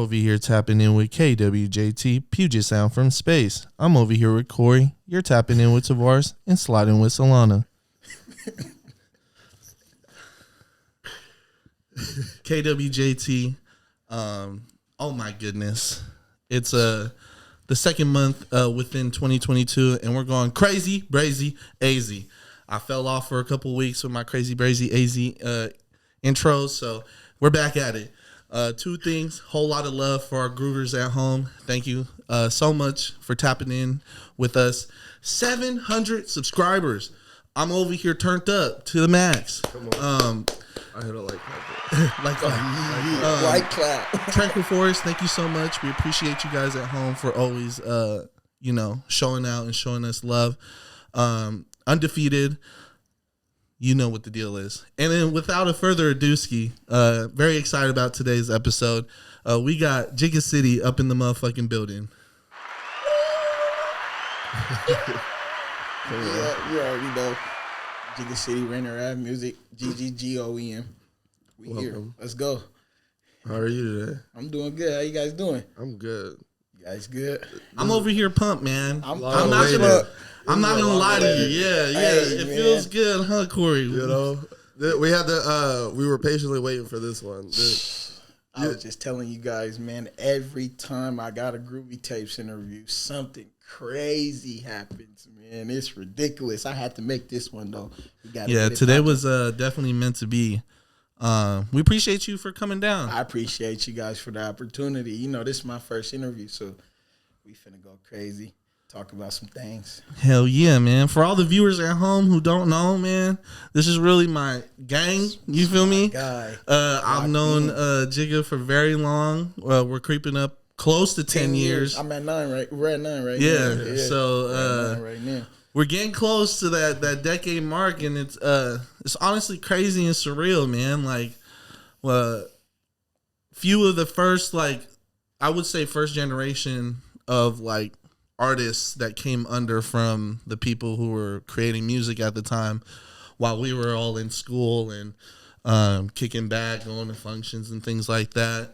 over here tapping in with KWJT, Puget Sound from space. I'm over here with Corey. You're tapping in with Tavares and sliding with Solana. KWJT. Oh my goodness. It's the second month within 2022, and we're going crazy, brazy, AZ. I fell off for a couple weeks with my crazy, brazy, AZ intros, so we're back at it. Two things, whole lot of love for our groovers at home. Thank you so much for tapping in with us. 700 subscribers. I'm over here turned up to the max. Come on. I hit a like clap. Like clap. Tranquil Forest, thank you so much. We appreciate you guys at home for always, showing out and showing us love. Undefeated. You know what the deal is. And then without a further ado, very excited about today's episode. We got Jigga City up in the motherfucking building. Yeah, you already know. Jigga City, Rainier Beach Music, GGGOEM. We Welcome. here. Let's go. How are you today? I'm doing good. How you guys doing? I'm good. You guys good? I'm over here pumped, man. I'm not gonna lie to you. Yeah. Hey, it man. feels good, huh, Corey? You know, we had we were patiently waiting for this one. I was just telling you guys, man, every time I got a Groovy Tapes interview, something crazy happens, man. It's ridiculous. I had to make this one, though. Today was definitely meant to be. We appreciate you for coming down. I appreciate you guys for the opportunity. You know, this is my first interview, so we finna go crazy, talk about some things. Hell yeah, man. For all the viewers at home who don't know, man, this is really my gang. You feel me? Guy. I've known Jigga for very long. We're creeping up close to 10 years. I'm at 9, right? We're at 9 right now. Yeah. So we're at 9 right now. We're getting close to that decade mark, and it's honestly crazy and surreal, man. Like, few of the first, I would say first generation of artists that came under from the people who were creating music at the time, while we were all in school and kicking back, going to functions and things like that.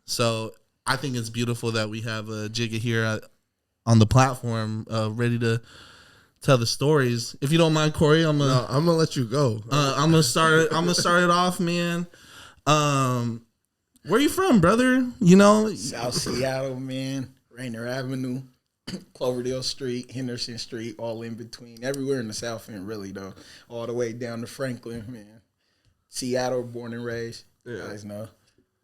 So I think it's beautiful that we have Jigga here on the platform, ready to tell the stories. If you don't mind, Corey, I'm gonna let you go. I'm gonna start it off, man. Where you from, brother? You know, South Seattle, man. Rainier Avenue, Cloverdale Street, Henderson Street, all in between. Everywhere in the South End, really, though. All the way down to Franklin, man. Seattle, born and raised. Yeah. You guys know.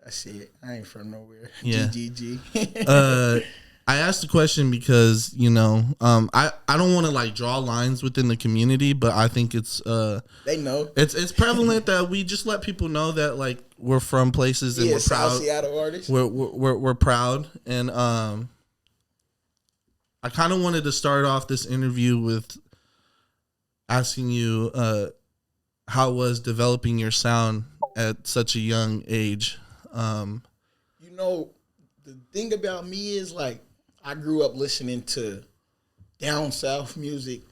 That's it. I ain't from nowhere. Yeah. GGG. I asked the question because, I don't want to draw lines within the community, but I think it's they know it's prevalent that we just let people know that we're from places and we're proud. South Seattle artists. We're proud, and I kind of wanted to start off this interview with asking you how it was developing your sound at such a young age. The thing about me is I grew up listening to down south music,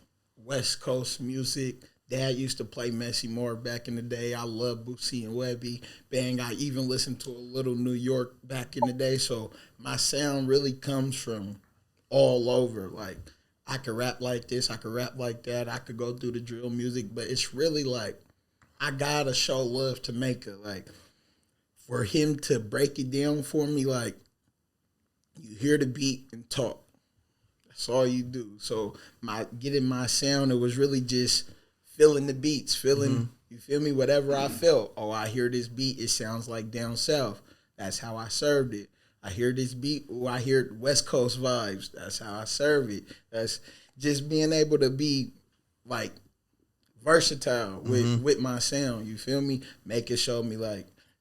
West Coast music. Dad used to play Messy Moore back in the day. I love Boosie and Webby. Bang, I even listened to a little New York back in the day. So my sound really comes from all over. I could rap like this, I could rap like that, I could go through the drill music, but it's really I gotta show love to Maker. For him to break it down for me, you hear the beat and talk. That's all you do. So getting my sound, it was really just feeling the beats, feeling, you feel me, whatever I felt. Oh, I hear this beat, it sounds like down south. That's how I served it. I hear this beat, I hear West Coast vibes. That's how I serve it. That's just being able to be versatile with my sound. You feel me? Make it show me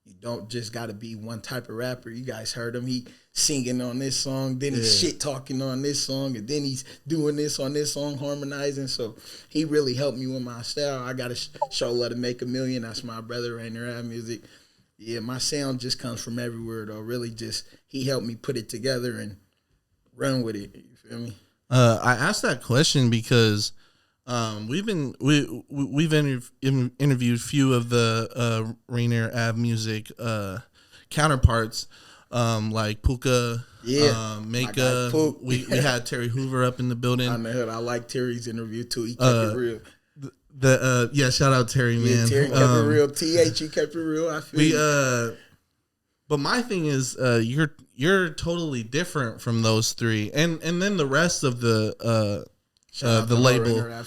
you don't just got to be one type of rapper. You guys heard him. He singing on this song, then he's shit talking on this song, and then he's doing this on this song, harmonizing. So he really helped me with my style. I got to show love to Make a Million. That's my brother, Rainier Beach Music. Yeah, my sound just comes from everywhere, though. Really just, he helped me put it together and run with it. You feel me? I asked that question because we've interviewed few of the Rainier Ave Music counterparts. like Puka, Maka. Pook. We had Terry Hoover up in the building. On the hood, I like Terry's interview too. He kept it real. Shout out Terry, man. Yeah, Terry kept it real. He kept it real. I feel you. But my thing is, you're totally different from those three, and then the rest of the label.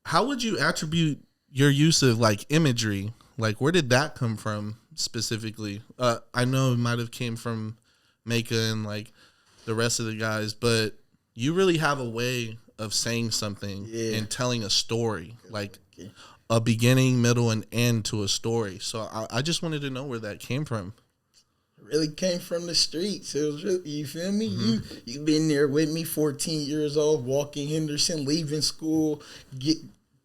How would you attribute your use of like imagery? Like, where did that come from specifically? I know it might have came from Maka and like the rest of the guys, but you really have a way of saying something and telling a story, like a beginning, middle, and end to a story. So I just wanted to know where that came from. It really came from the streets. It was really, you feel me? Mm-hmm. You been there with me, 14 years old, walking Henderson, leaving school,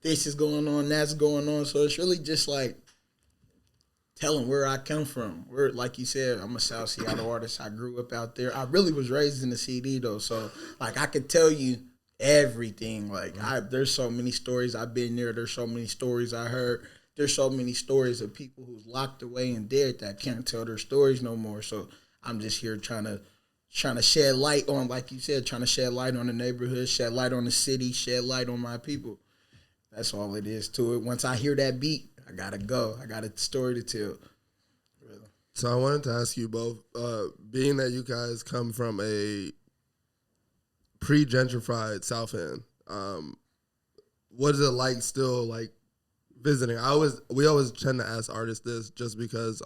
this is going on, that's going on. So it's really just like telling where I come from. Where, like you said, I'm a South Seattle artist. I grew up out there. I really was raised in the CD though, so like I could tell you everything. Like there's so many stories I've been there. There's so many stories I heard. There's so many stories of people who's locked away and dead that can't tell their stories no more. So I'm just here trying to shed light on, like you said, trying to shed light on the neighborhood, shed light on the city, shed light on my people. That's all it is to it. Once I hear that beat, I gotta go. I got a story to tell. Really. So I wanted to ask you both, being that you guys come from a pre-gentrified South End, what is it like still like visiting? We always tend to ask artists this just because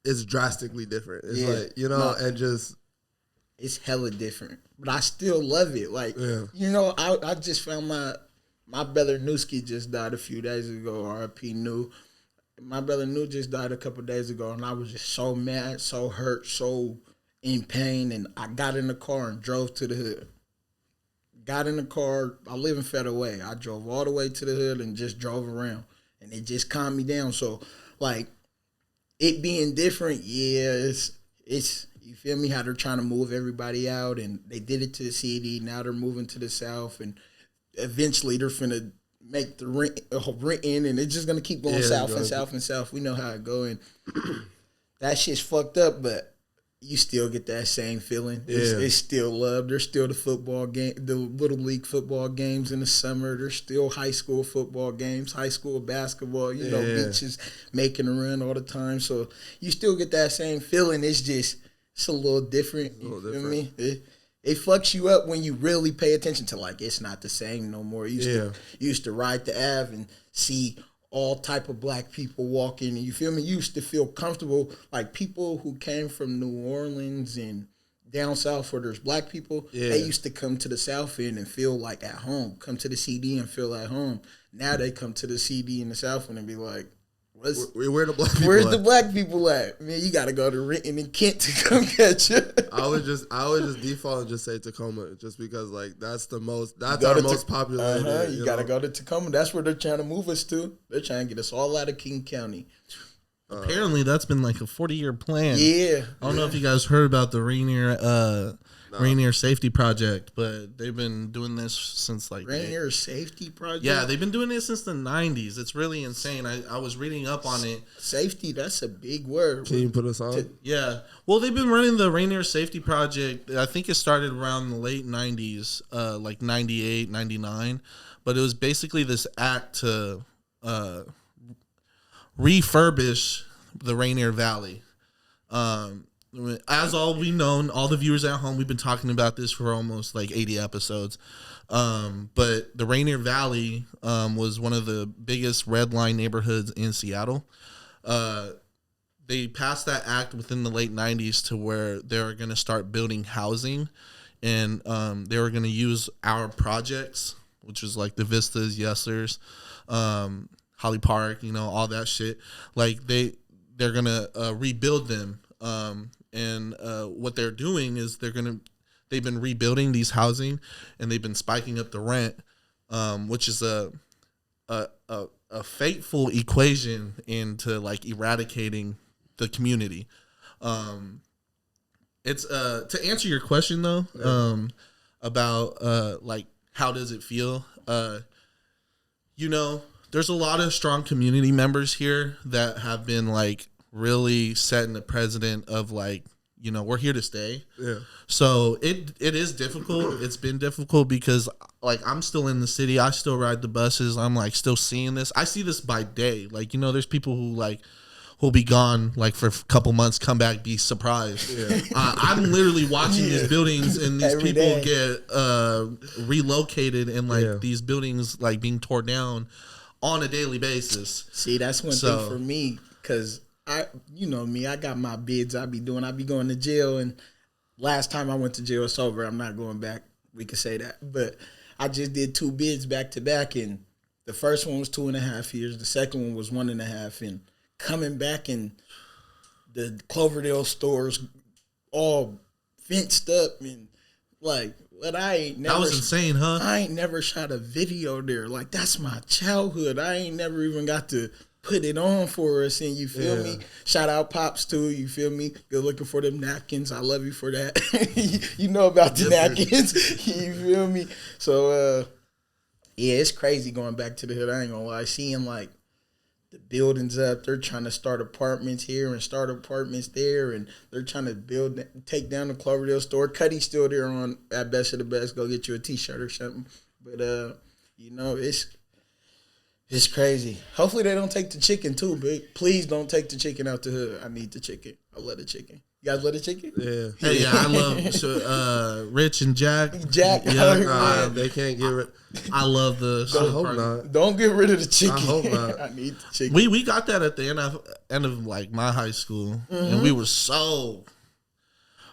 it's drastically different. It's like, and just it's hella different. But I still love it. Like I just found my brother Newski just died a few days ago. R.I.P. New. My brother New just died a couple days ago, and I was just so mad, so hurt, so in pain. And I got in the car and drove to the hood. Got in the car. I live in Federal Way. I drove all the way to the hood and just drove around, and it just calmed me down. So, like, it being different, it's you feel me? How they're trying to move everybody out, and they did it to the CD. Now they're moving to the South, and eventually they're finna make the rent in, and it's just gonna keep going south and south and south. We know how it go, and that shit's fucked up, but you still get that same feeling. It's still love. There's still the football game, the little league football games in the summer. There's still high school football games, high school basketball. Beaches making a run all the time. So you still get that same feeling. It's a little different. You feel me? It fucks you up when you really pay attention to, like, it's not the same no more. You used to ride the Ave and see all type of black people walking. You feel me? You used to feel comfortable. Like, people who came from New Orleans and down south where there's black people, they used to come to the South End and feel like at home. Come to the CD and feel at home. Now they come to the CD in the South End and be like, where the black people where's the black people at? Man, you got to go to Renton and Kent to come catch you. I would just default and just say Tacoma, just because like that's our most popular. You got to go to Tacoma. That's where they're trying to move us to. They're trying to get us all out of King County. Apparently, that's been like a 40-year plan. Yeah. I don't know if you guys heard about the Rainier Safety Project, but they've been doing this since like Rainier Safety Project. Yeah, they've been doing it since the 90s. It's really insane. I was reading up on it. Safety, that's a big word. Can you put us on? Yeah. Well, they've been running the Rainier Safety Project. I think it started around the late 90s, like 98, 99. But it was basically this act to refurbish the Rainier Valley. As all we know, all the viewers at home, we've been talking about this for almost like 80 episodes. But the Rainier Valley was one of the biggest red line neighborhoods in Seattle. They passed that act within the late 90s to where they were going to start building housing, and they were going to use our projects, which was like the Vistas, Yesers, Holly Park, all that shit. Like they're going to rebuild them. And what they're doing is they've been rebuilding these housing, and they've been spiking up the rent, which is a fateful equation into like eradicating the community. It's to answer your question though, about like how does it feel? there's a lot of strong community members here that have been like really setting the precedent of like, you know, we're here to stay. Yeah. So it is difficult. It's been difficult because like I'm still in the city. I still ride the buses. I'm like still seeing this. I see this by day. Like, you know, there's people who like who'll be gone like for a couple months, come back, be surprised. Yeah. I'm literally watching these buildings and these Every people day. get relocated and like these buildings like being torn down on a daily basis. See, that's one thing for me, because you know me, I got my bids I be doing. I be going to jail, and last time I went to jail, it's over. I'm not going back. We could say that. But I just did 2 bids back to back, and the first one was 2.5 years. The second one was 1.5. And coming back, and the Cloverdale stores all fenced up, and like, but I ain't never. That was insane, huh? I ain't never shot a video there. Like, that's my childhood. I ain't never even got to put it on for us, and you feel me? Shout out Pops too, you feel me? Good looking for them napkins. I love you for that. you know about the napkins. You feel me? So yeah, it's crazy going back to the hood. I ain't gonna lie. Seeing like the buildings up, they're trying to start apartments here and start apartments there, and they're trying to take down the Cloverdale store. Cuddy's still there on at Best of the Best. Go get you a t-shirt or something. But you know, it's crazy. Hopefully they don't take the chicken too, but please don't take the chicken out the hood. I need the chicken. I love the chicken. You guys love the chicken? Yeah. Hey, yeah, I love Rich and Jack. Yeah, they can't get rid. I love the. I hope not. Don't get rid of the chicken. I hope not. I need the chicken. We got that at the end of like my high school, and we were so.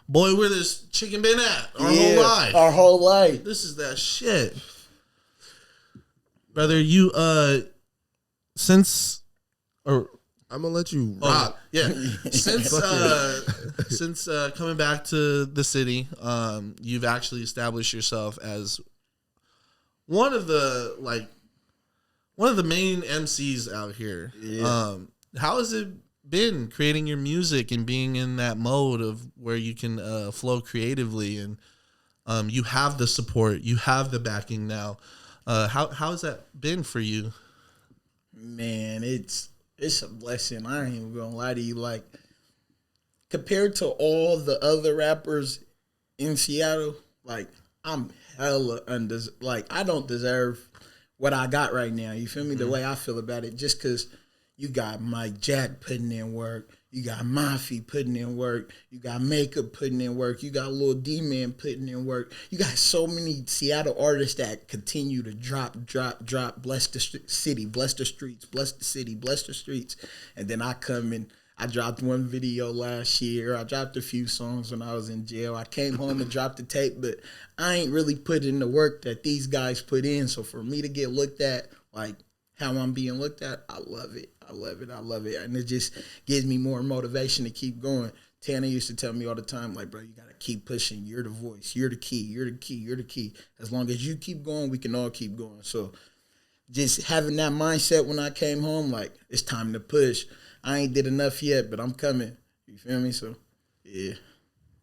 Boy, where this chicken been at whole life? Our whole life. This is that shit. Brother, you since or I'm gonna let you rock. Since coming back to the city, you've actually established yourself as one of the main MCs out here. Yeah. How has it been creating your music and being in that mode of where you can flow creatively, and you have the support, you have the backing now? How has that been for you? Man, it's a blessing. I ain't even gonna lie to you. Like, compared to all the other rappers in Seattle, like, I'm hella like, I don't deserve what I got right now. You feel me? The way I feel about it, just because you got Mike Jack putting in work, you got Mafi putting in work, you got Makeup putting in work, you got Lil D-Man putting in work. You got so many Seattle artists that continue to drop. Bless the city, bless the streets, bless the city, bless the streets. And then I come in, I dropped one video last year. I dropped a few songs when I was in jail. I came home and dropped the tape, but I ain't really put in the work that these guys put in. So for me to get looked at like how I'm being looked at, I love it. I love it. And it just gives me more motivation to keep going. Tanaa used to tell me all the time, like, bro, you got to keep pushing. You're the voice. You're the key. You're the key. You're the key. As long as you keep going, we can all keep going. So just having that mindset when I came home, like, it's time to push. I ain't did enough yet, but I'm coming. You feel me? So, yeah.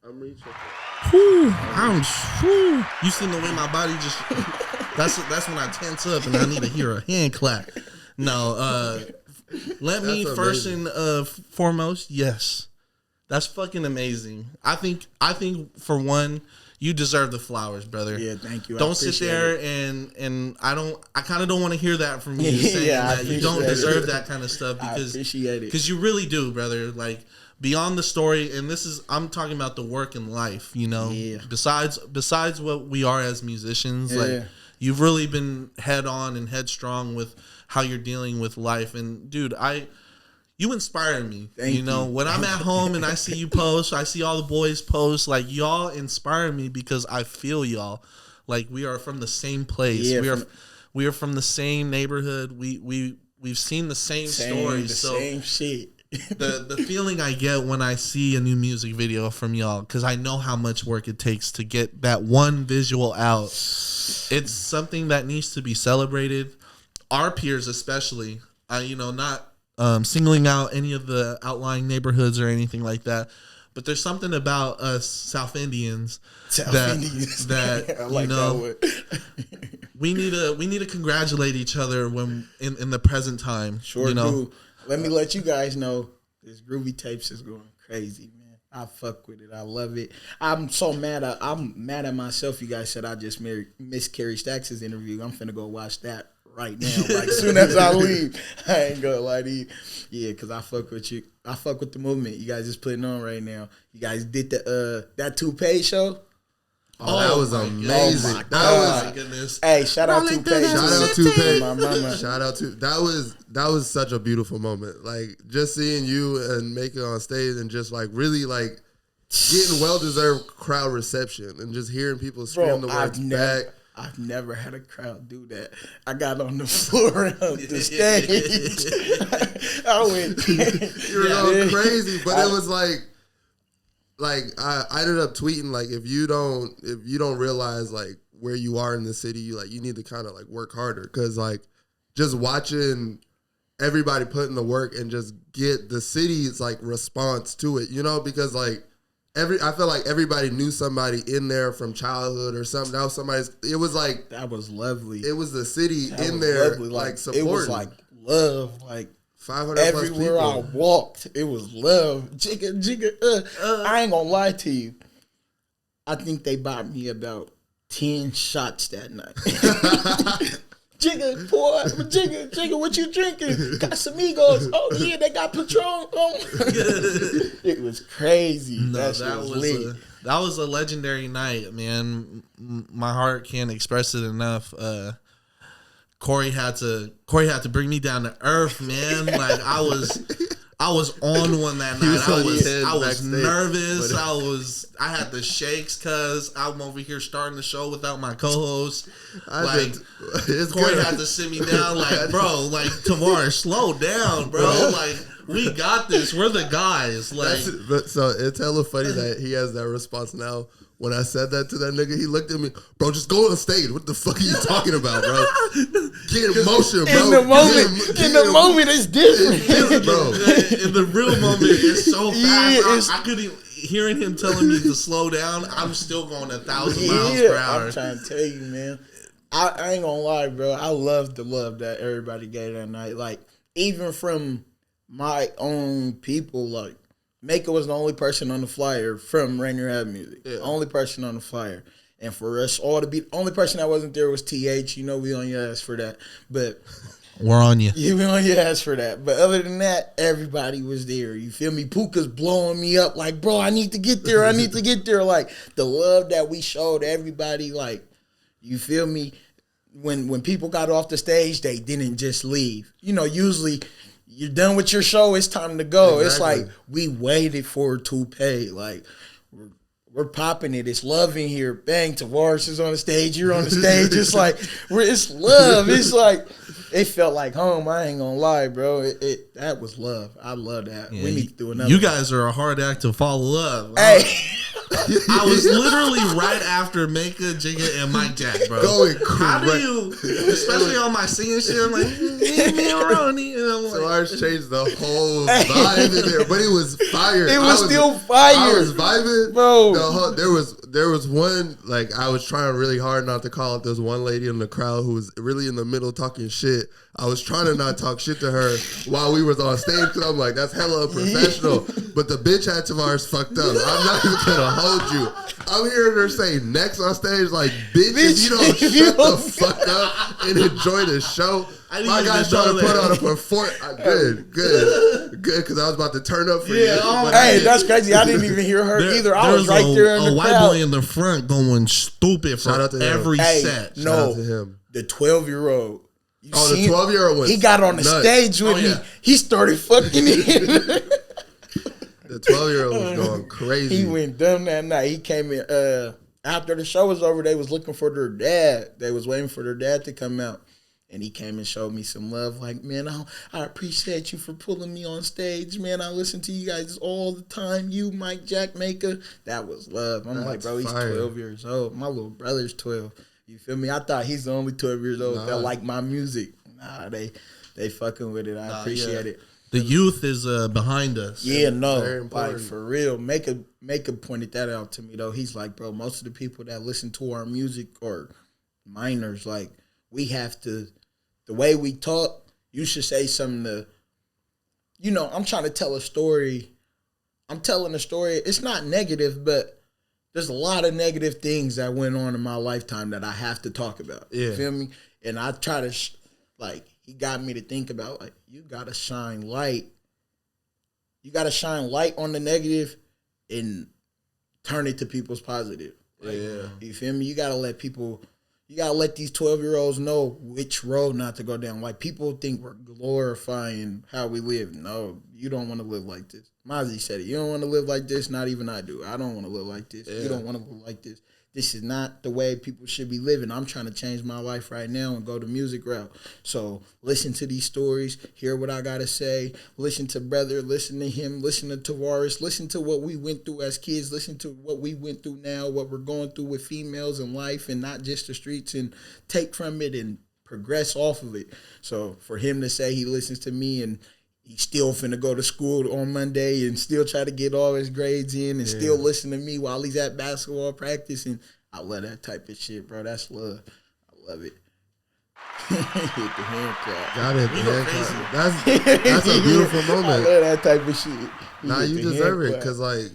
I'm reaching. You seen the way my body just... That's when I tense up and I need to hear a hand clap. No, let me first and foremost, yes, that's fucking amazing. I think for one, you deserve the flowers, brother. Yeah, thank you. Don't sit there and I kind of don't want to hear that from you saying that you don't deserve that kind of stuff, because I appreciate it, because you really do, brother. Like, beyond the story, and I'm talking about the work in life. You know, besides what we are as musicians, like, you've really been head on and headstrong with how you're dealing with life. And dude, you inspire me. Thank you. When I'm at home and I see you post, I see all the boys post, like, y'all inspire me because I feel y'all. Like, we are from the same place. Yeah, we are from the same neighborhood. We've seen the same stories. Same shit. the feeling I get when I see a new music video from y'all, because I know how much work it takes to get that one visual out. It's something that needs to be celebrated. Our peers especially, not singling out any of the outlying neighborhoods or anything like that, but there's something about us South Indians that I like that we need to congratulate each other when in the present time. Sure do. Let me let you guys know this Groovy Tapes is going crazy, man. I fuck with it. I love it. I'm so mad. I'm mad at myself. You guys said I just missed Carrie Stacks' interview. I'm finna go watch that right now. Like as soon as I leave, I ain't gonna lie to you. Yeah, cause I fuck with you. I fuck with the movement you guys is putting on right now. You guys did the that Toupee show. Oh, that was amazing. Oh that was goodness. Hey, shout out Toupee. Shout out Toupee. My mama. Shout out to that was such a beautiful moment. Like just seeing you and Maka on stage and just like really like getting well deserved crowd reception and just hearing people scream the words back. I've never had a crowd do that. I got on the floor of the stage. I went. You were going crazy, but it was like I ended up tweeting like if you don't realize like where you are in the city, you need to kind of like work harder because like just watching everybody put in the work and just get the city's like response to it, because like. I feel like everybody knew somebody in there from childhood or something. That was somebody's. It was like that was lovely. It was the city in there, lovely. like supporting. It was like love, like 500 everywhere plus I people. walked. It was love. Jigga. I ain't gonna lie to you. I think they bought me about 10 shots that night. Jigga, boy, Jigga, what you drinking? Casamigos. Oh yeah, they got Patron. Oh. It was crazy. No, that was lit. That was a legendary night, man. My heart can't express it enough. Corey had to bring me down to earth, man. Like I was on one that night. I was nervous. I had the shakes because I'm over here starting the show without my co-host. Corey had to sit me down like, bro, like Tavares, slow down, bro. Like we got this. We're the guys. Like so it's hella funny that he has that response now. When I said that to that nigga, he looked at me, bro, just go on stage. What the fuck are you talking about, bro? Get in motion, bro. In the moment, it's different. Bro. In the real moment, it's so fast. I couldn't, hearing him telling me to slow down, I'm still going 1,000 miles per hour. I'm trying to tell you, man. I ain't gonna lie, bro. I love the love that everybody gave that night. Like, even from my own people, like, Maka was the only person on the flyer from Rainier Beach. Yeah. Only person on the flyer. And for us all to be, the only person that wasn't there was TH. We on your ass for that. But we're on you. Yeah, we on your ass for that. But other than that, everybody was there. You feel me? Puka's blowing me up like, bro, I need to get there. I need to get there. Like, the love that we showed everybody, like, you feel me? When people got off the stage, they didn't just leave. Usually you're done with your show, it's time to go. Exactly. It's like we waited for Toupee. Like we're popping it. It's love in here. Bang, Tavares is on the stage. You're on the stage. It's like it's love. It's like it felt like home. I ain't gonna lie, bro. That was love. I love that. Yeah, we need to do another. You guys are a hard act to follow up. Hey. I was literally right after Maka, Jigga, and Mike Jack, bro. Going crazy. How do you, especially on my singing shit, I'm like, me and Ronnie. And I'm like, so ours changed the whole vibe in there, but it was fire. It was still fire. I was vibing. Bro. There was one, like, I was trying really hard not to call it. There was one lady in the crowd who was really in the middle talking shit. I was trying to not talk shit to her while we was on stage because I'm like, that's hella unprofessional. But the bitch had Tavares fucked up. I'm not even gonna hold you. I'm hearing her say next on stage, like, bitch, if you don't shut the fuck up and enjoy the show. My guy's trying to put on a performance. Good, because I was about to turn up for you. Hey, that's crazy. I didn't even hear her either. I was right there in the white crowd. boy in the front going stupid for every set. No, shout out to him. The 12-year-old. The 12-year-old was he got on the stage with me. He started fucking it. The 12-year-old was going crazy. He went dumb that night. He came in after the show was over. They was looking for their dad. They was waiting for their dad to come out. And he came and showed me some love. Like, man, I appreciate you for pulling me on stage, man. I listen to you guys all the time. You, Mike, Jack, Maka. That was love. I'm like, bro, he's 12 years old. My little brother's 12. You feel me? I thought he's the only 12 years old that like my music. Nah, they fucking with it. I appreciate it. The youth is behind us. Yeah, no, like for real. Maka pointed that out to me though. He's like, bro, most of the people that listen to our music are minors. Like we have to, the way we talk, you should say something to, you know, I'm trying to tell a story. I'm telling a story. It's not negative, but there's a lot of negative things that went on in my lifetime that I have to talk about. Yeah. You feel me? And I try to, he got me to think about, you got to shine light. You got to shine light on the negative and turn it to people's positive. You feel me? You got to let people, you got to let these 12-year-olds know which road not to go down. Like, people think we're glorifying how we live. No, you don't want to live like this. Mozzie said it. You don't want to live like this. Not even I do. I don't want to live like this. You don't want to live like this. This is not the way people should be living. I'm trying to change my life right now and go the music route. So listen to these stories, hear what I got to say, listen to brother, listen to him, listen to Tavares, listen to what we went through as kids, listen to what we went through now, what we're going through with females in life and not just the streets, and take from it and progress off of it. So for him to say he listens to me and he's still finna go to school on Monday and still try to get all his grades in and still listen to me while he's at basketball practice. And I love that type of shit, bro. That's love. I love it. Hit the hand clap. Got it. That's a beautiful moment. I love that type of shit. Nah, you deserve it because like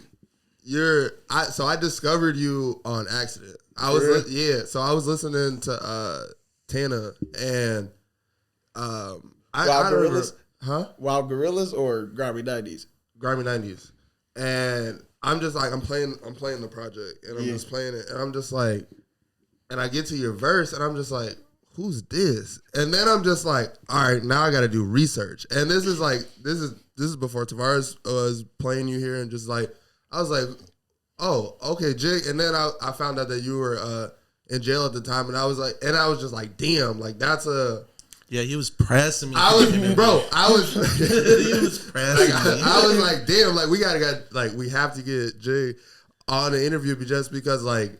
so I discovered you on accident. I was so I was listening to Tanaa and I don't remember. Huh? Wild Gorillas or Groovy 90s? Groovy 90s. And I'm just like, I'm playing the project and I'm just playing it and I'm just like, and I get to your verse and I'm just like, who's this? And then I'm just like, all right, now I got to do research. And this is before Tavares was playing you here and just like, I was like, oh, okay, Jig. And then I found out that you were in jail at the time and I was just like, damn, like that's a. Yeah, he was pressing me. He was pressing me. I was like, damn, like we have to get Jay on an interview just because like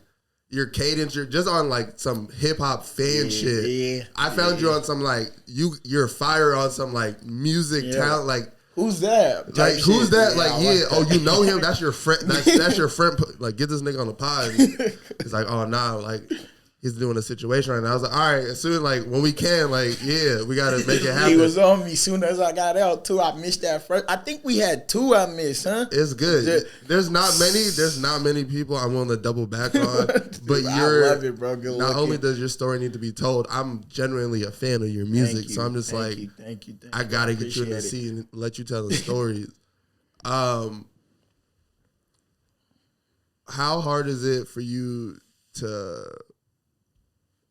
your cadence, you're just on like some hip hop fan shit. Yeah, I found you on some like you're fire on some like music talent like. Who's that? Like who's that? Yeah, like you know him. That's your friend. That's your friend. Like get this nigga on the pod. It's like oh nah, like. He's doing a situation right now. I was like, all right, as soon like when we can, like, yeah, we gotta make it happen. He was on me as soon as I got out too. I missed that first. I think we had two I missed, huh? It's good. There's not many people I'm willing to double back on. But I love it, bro. Good not looking. only does your story need to be told, I'm genuinely a fan of your music. So I'm just thank you. I gotta get you in the seat and let you tell the stories. How hard is it for you to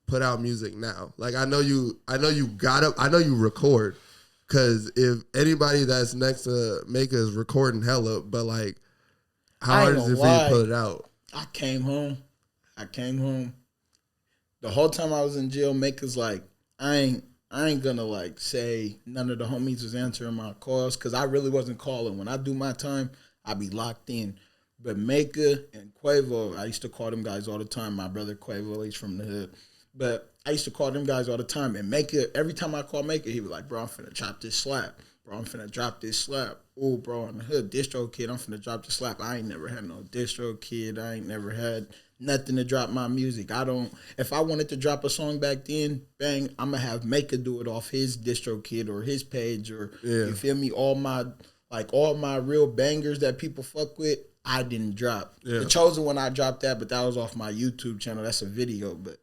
put out music now? Like I know you record, because if anybody that's next to Maka is recording hella, but like how hard is it for you to put it out? I came home. The whole time I was in jail, Maka's like, I ain't gonna like say none of the homies was answering my calls because I really wasn't calling. When I do my time, I be locked in. But Maka and Quavo, I used to call them guys all the time. My brother Quavo, he's from the hood. But I used to call them guys all the time. And Maka, every time I call Maka, he was like, bro, I'm finna drop this slap. Bro, I'm finna drop this slap. Ooh, bro, in the hood, distro kid, I'm finna drop this slap. I ain't never had no distro kid. I ain't never had nothing to drop my music. If I wanted to drop a song back then, bang, I'm gonna have Maka do it off his distro kid or his page or, you feel me? All my real bangers that people fuck with, I didn't drop. Yeah. The Chosen One, I dropped that, but that was off my YouTube channel. That's a video, but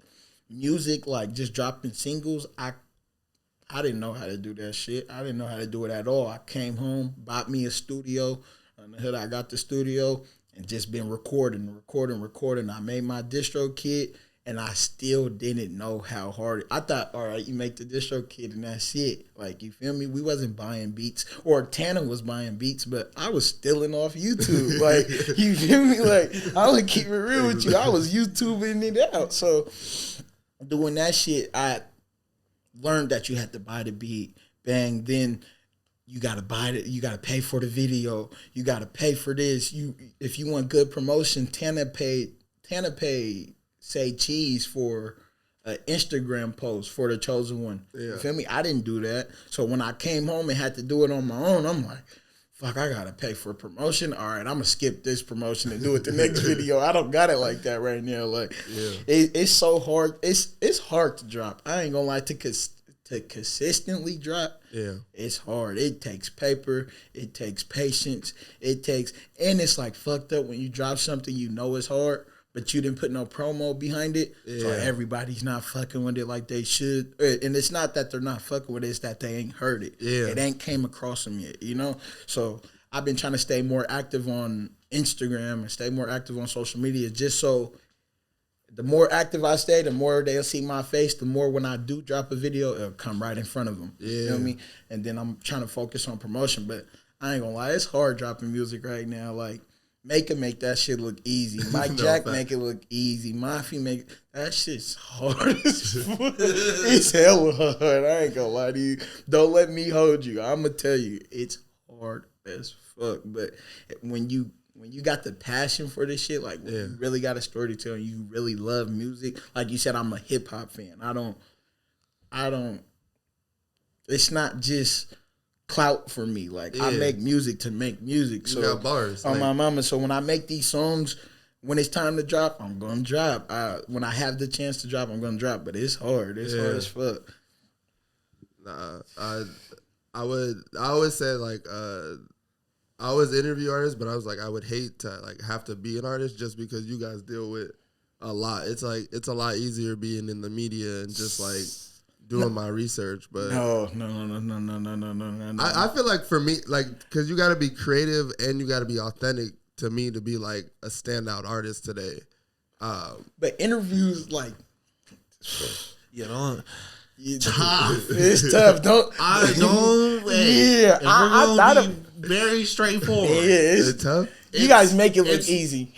music, like just dropping singles, I didn't know how to do that shit. I didn't know how to do it at all. I came home, bought me a studio. On the hood, I got the studio and just been recording. I made my distro kit, and I still didn't know how hard I thought, all right, you make the distro kit and that's it. Like, you feel me? We wasn't buying beats, or Tanaa was buying beats, but I was stealing off YouTube. Like, you feel me? Like, I'm gonna keep it real with you. I was YouTubing it out. So doing that shit, I learned that you had to buy the beat. Bang, then you gotta buy it. You gotta pay for the video. You gotta pay for this. If you want good promotion, Tanaa paid Say Cheese for an Instagram post for the Chosen One. Yeah. You feel me? I didn't do that. So when I came home and had to do it on my own, I'm like, fuck, I gotta pay for promotion. All right, I'm gonna skip this promotion and do it the next video. I don't got it like that right now. Like, it's so hard. It's hard to drop. I ain't gonna lie, to consistently drop. Yeah, it's hard. It takes paper. It takes patience. And it's like fucked up when you drop something you know it's hard, but you didn't put no promo behind it. Yeah. So everybody's not fucking with it like they should. And it's not that they're not fucking with it, it's that they ain't heard it. Yeah. It ain't came across them yet, you know? So I've been trying to stay more active on Instagram and stay more active on social media, just so the more active I stay, the more they'll see my face, the more when I do drop a video, it'll come right in front of them. Yeah. You know what I mean? And then I'm trying to focus on promotion. But I ain't gonna lie, it's hard dropping music right now. Like, make that shit look easy. Mike Jack make it look easy. Mafia make that shit's hard as fuck. It's hella hard. I ain't gonna lie to you. Don't let me hold you. I'm gonna tell you, it's hard as fuck. But when you got the passion for this shit, like when you really got a story to tell and you really love music, like you said, I'm a hip hop fan. I don't. It's not just clout for me. Like, I make music to make music. So you got bars on my mama. So when I make these songs, when it's time to drop, I'm gonna drop. When I have the chance to drop, I'm gonna drop. But it's hard. It's hard as fuck. Nah, I always say like I always interview artists, but I was like, I would hate to like have to be an artist just because you guys deal with a lot. It's like it's a lot easier being in the media and just like doing my research. But no. I feel like for me, like, because you got to be creative and you got to be authentic to me to be like a standout artist today. But interviews, like, you know. Tough. It's tough. Don't. Yeah, I thought of very straightforward. Yeah, it's tough. You guys make it look easy.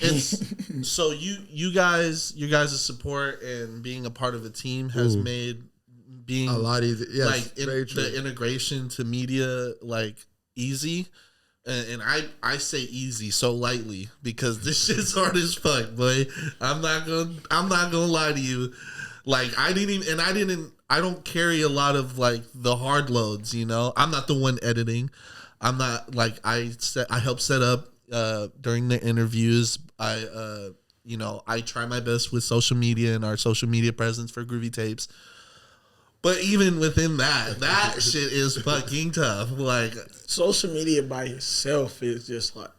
So you guys' support and being a part of a team has made being a lot easier. Yes, like the integration to media like easy. And I say easy so lightly because this shit's hard as fuck, boy. I'm not gonna lie to you. Like I don't carry a lot of like the hard loads, you know. I'm not the one editing. I'm not like I help set up during the interviews. I try my best with social media and our social media presence for Groovy Tapes. But even within that shit is fucking tough. Like social media by itself is just like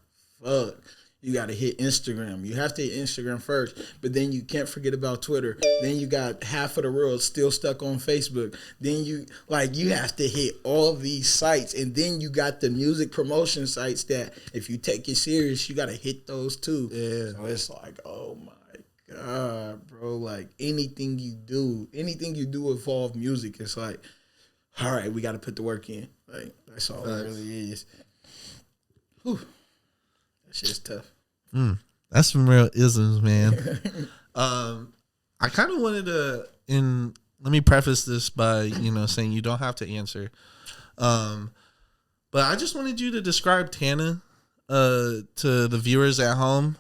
fuck. You got to hit Instagram. You have to hit Instagram first, but then you can't forget about Twitter. Then you got half of the world still stuck on Facebook. Then you have to hit all these sites, and then you got the music promotion sites that if you take it serious, you got to hit those too. Yeah. So it's like, oh my God, bro. Like anything you do involve music. It's like, all right, we got to put the work in. Like that's all it really is. Whew. That shit's tough. That's some real isms, man. I kind of wanted to, let me preface this by, saying you don't have to answer. But I just wanted you to describe Tanaa to the viewers at home.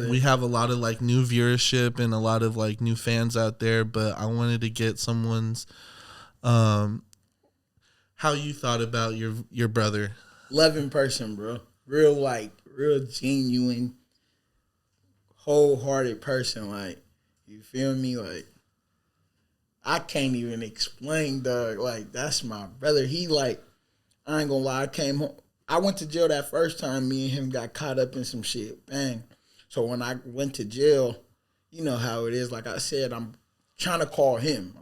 We have a lot of like new viewership and a lot of like new fans out there, but I wanted to get someone's, how you thought about your brother. Loving person, bro. Real genuine, wholehearted person. Like, you feel me? Like, I can't even explain, dog. Like, that's my brother. He like, I ain't gonna lie, I came home. I went to jail that first time. Me and him got caught up in some shit. Bang. So when I went to jail, you know how it is. Like I said, I'm trying to call him.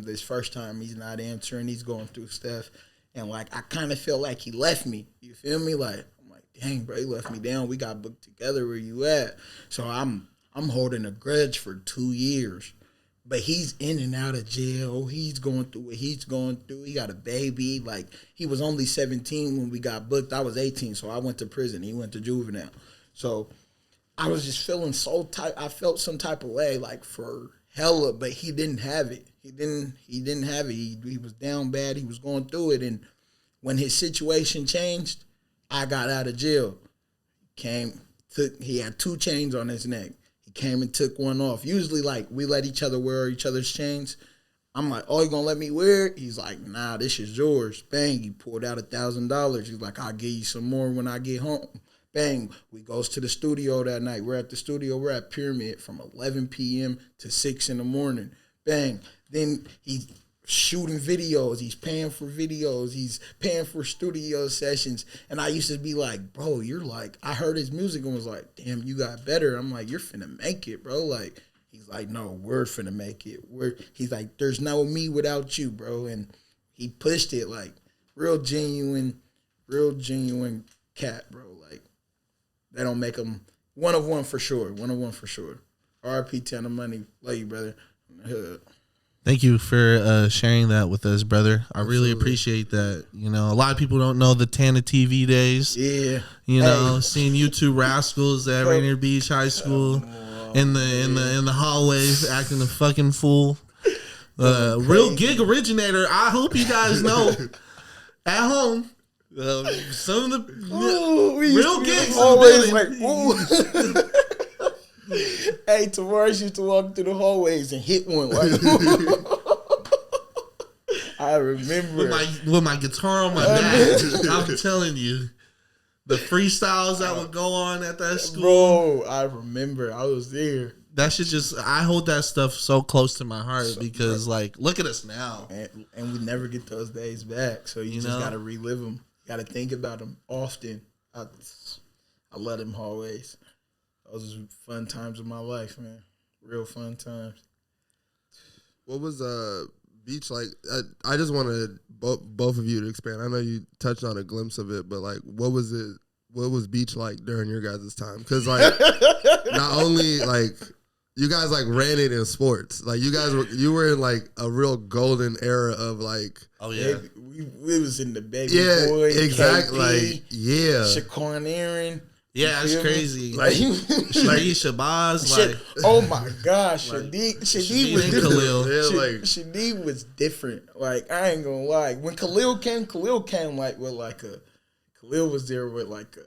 This first time. He's not answering. He's going through stuff. And like, I kind of feel like he left me. You feel me? Like, dang, bro, he left me down. We got booked together. Where you at? So I'm holding a grudge for 2 years. But he's in and out of jail. He's going through what he's going through. He got a baby. Like, he was only 17 when we got booked. I was 18, so I went to prison. He went to juvenile. So I was just feeling so tight. I felt some type of way, like, for hella, but he didn't have it. He didn't have it. He was down bad. He was going through it. And when his situation changed, I got out of jail. He had 2 chains on his neck. He came and took one off. Usually, like, we let each other wear each other's chains. I'm like, oh, you gonna let me wear it? He's like, nah, this is yours. Bang, he pulled out $1,000. He's like, I'll give you some more when I get home. Bang, we goes to the studio that night. We're at the studio. We're at Pyramid from 11 p.m. to 6 in the morning. Bang. Then he's shooting videos. He's paying for videos. He's paying for studio sessions. And I used to be like, bro, you're like, I heard his music and was like, damn, you got better. I'm like, you're finna make it, bro. Like, he's like, no, we're finna make it. He's like, there's no me without you, bro. And he pushed it like real genuine cat, bro. Like, they don't make him one of one for sure. One of one for sure. RP Tanaa Money. Love you, brother. Thank you for sharing that with us, brother. I really appreciate that. You know, a lot of people don't know the Tanaa TV days. Yeah. You know, seeing you two rascals at Rainier Beach High School in the hallways acting a fucking fool. Real gig originator. I hope you guys know at home. Some of the real gigs always like, ooh. Hey, Tavares used to walk through the hallways and hit one. Like, I remember with my guitar on my back. I'm telling you, the freestyles that would go on at that school. Bro, I remember. I was there. That shit just, I hold that stuff so close to my heart because, like, look at us now. And we never get those days back. So you just got to relive them. Got to think about them often. I love them hallways. Those are fun times of my life, man. Real fun times. What was Beach like? I just wanted both of you to expand. I know you touched on a glimpse of it, but like, what was it? What was Beach like during your guys' time? Because like, not only like you guys like ran it in sports, like you were in like a real golden era of like. Oh yeah, we was in the baby boy, exactly. KP, like Shaquan Aaron. Yeah, that's crazy. Like Shabazz, like oh my gosh, Shadid was different. Khalil. Shadid was different. Like, I ain't gonna lie. When Khalil came like with like Khalil was there with like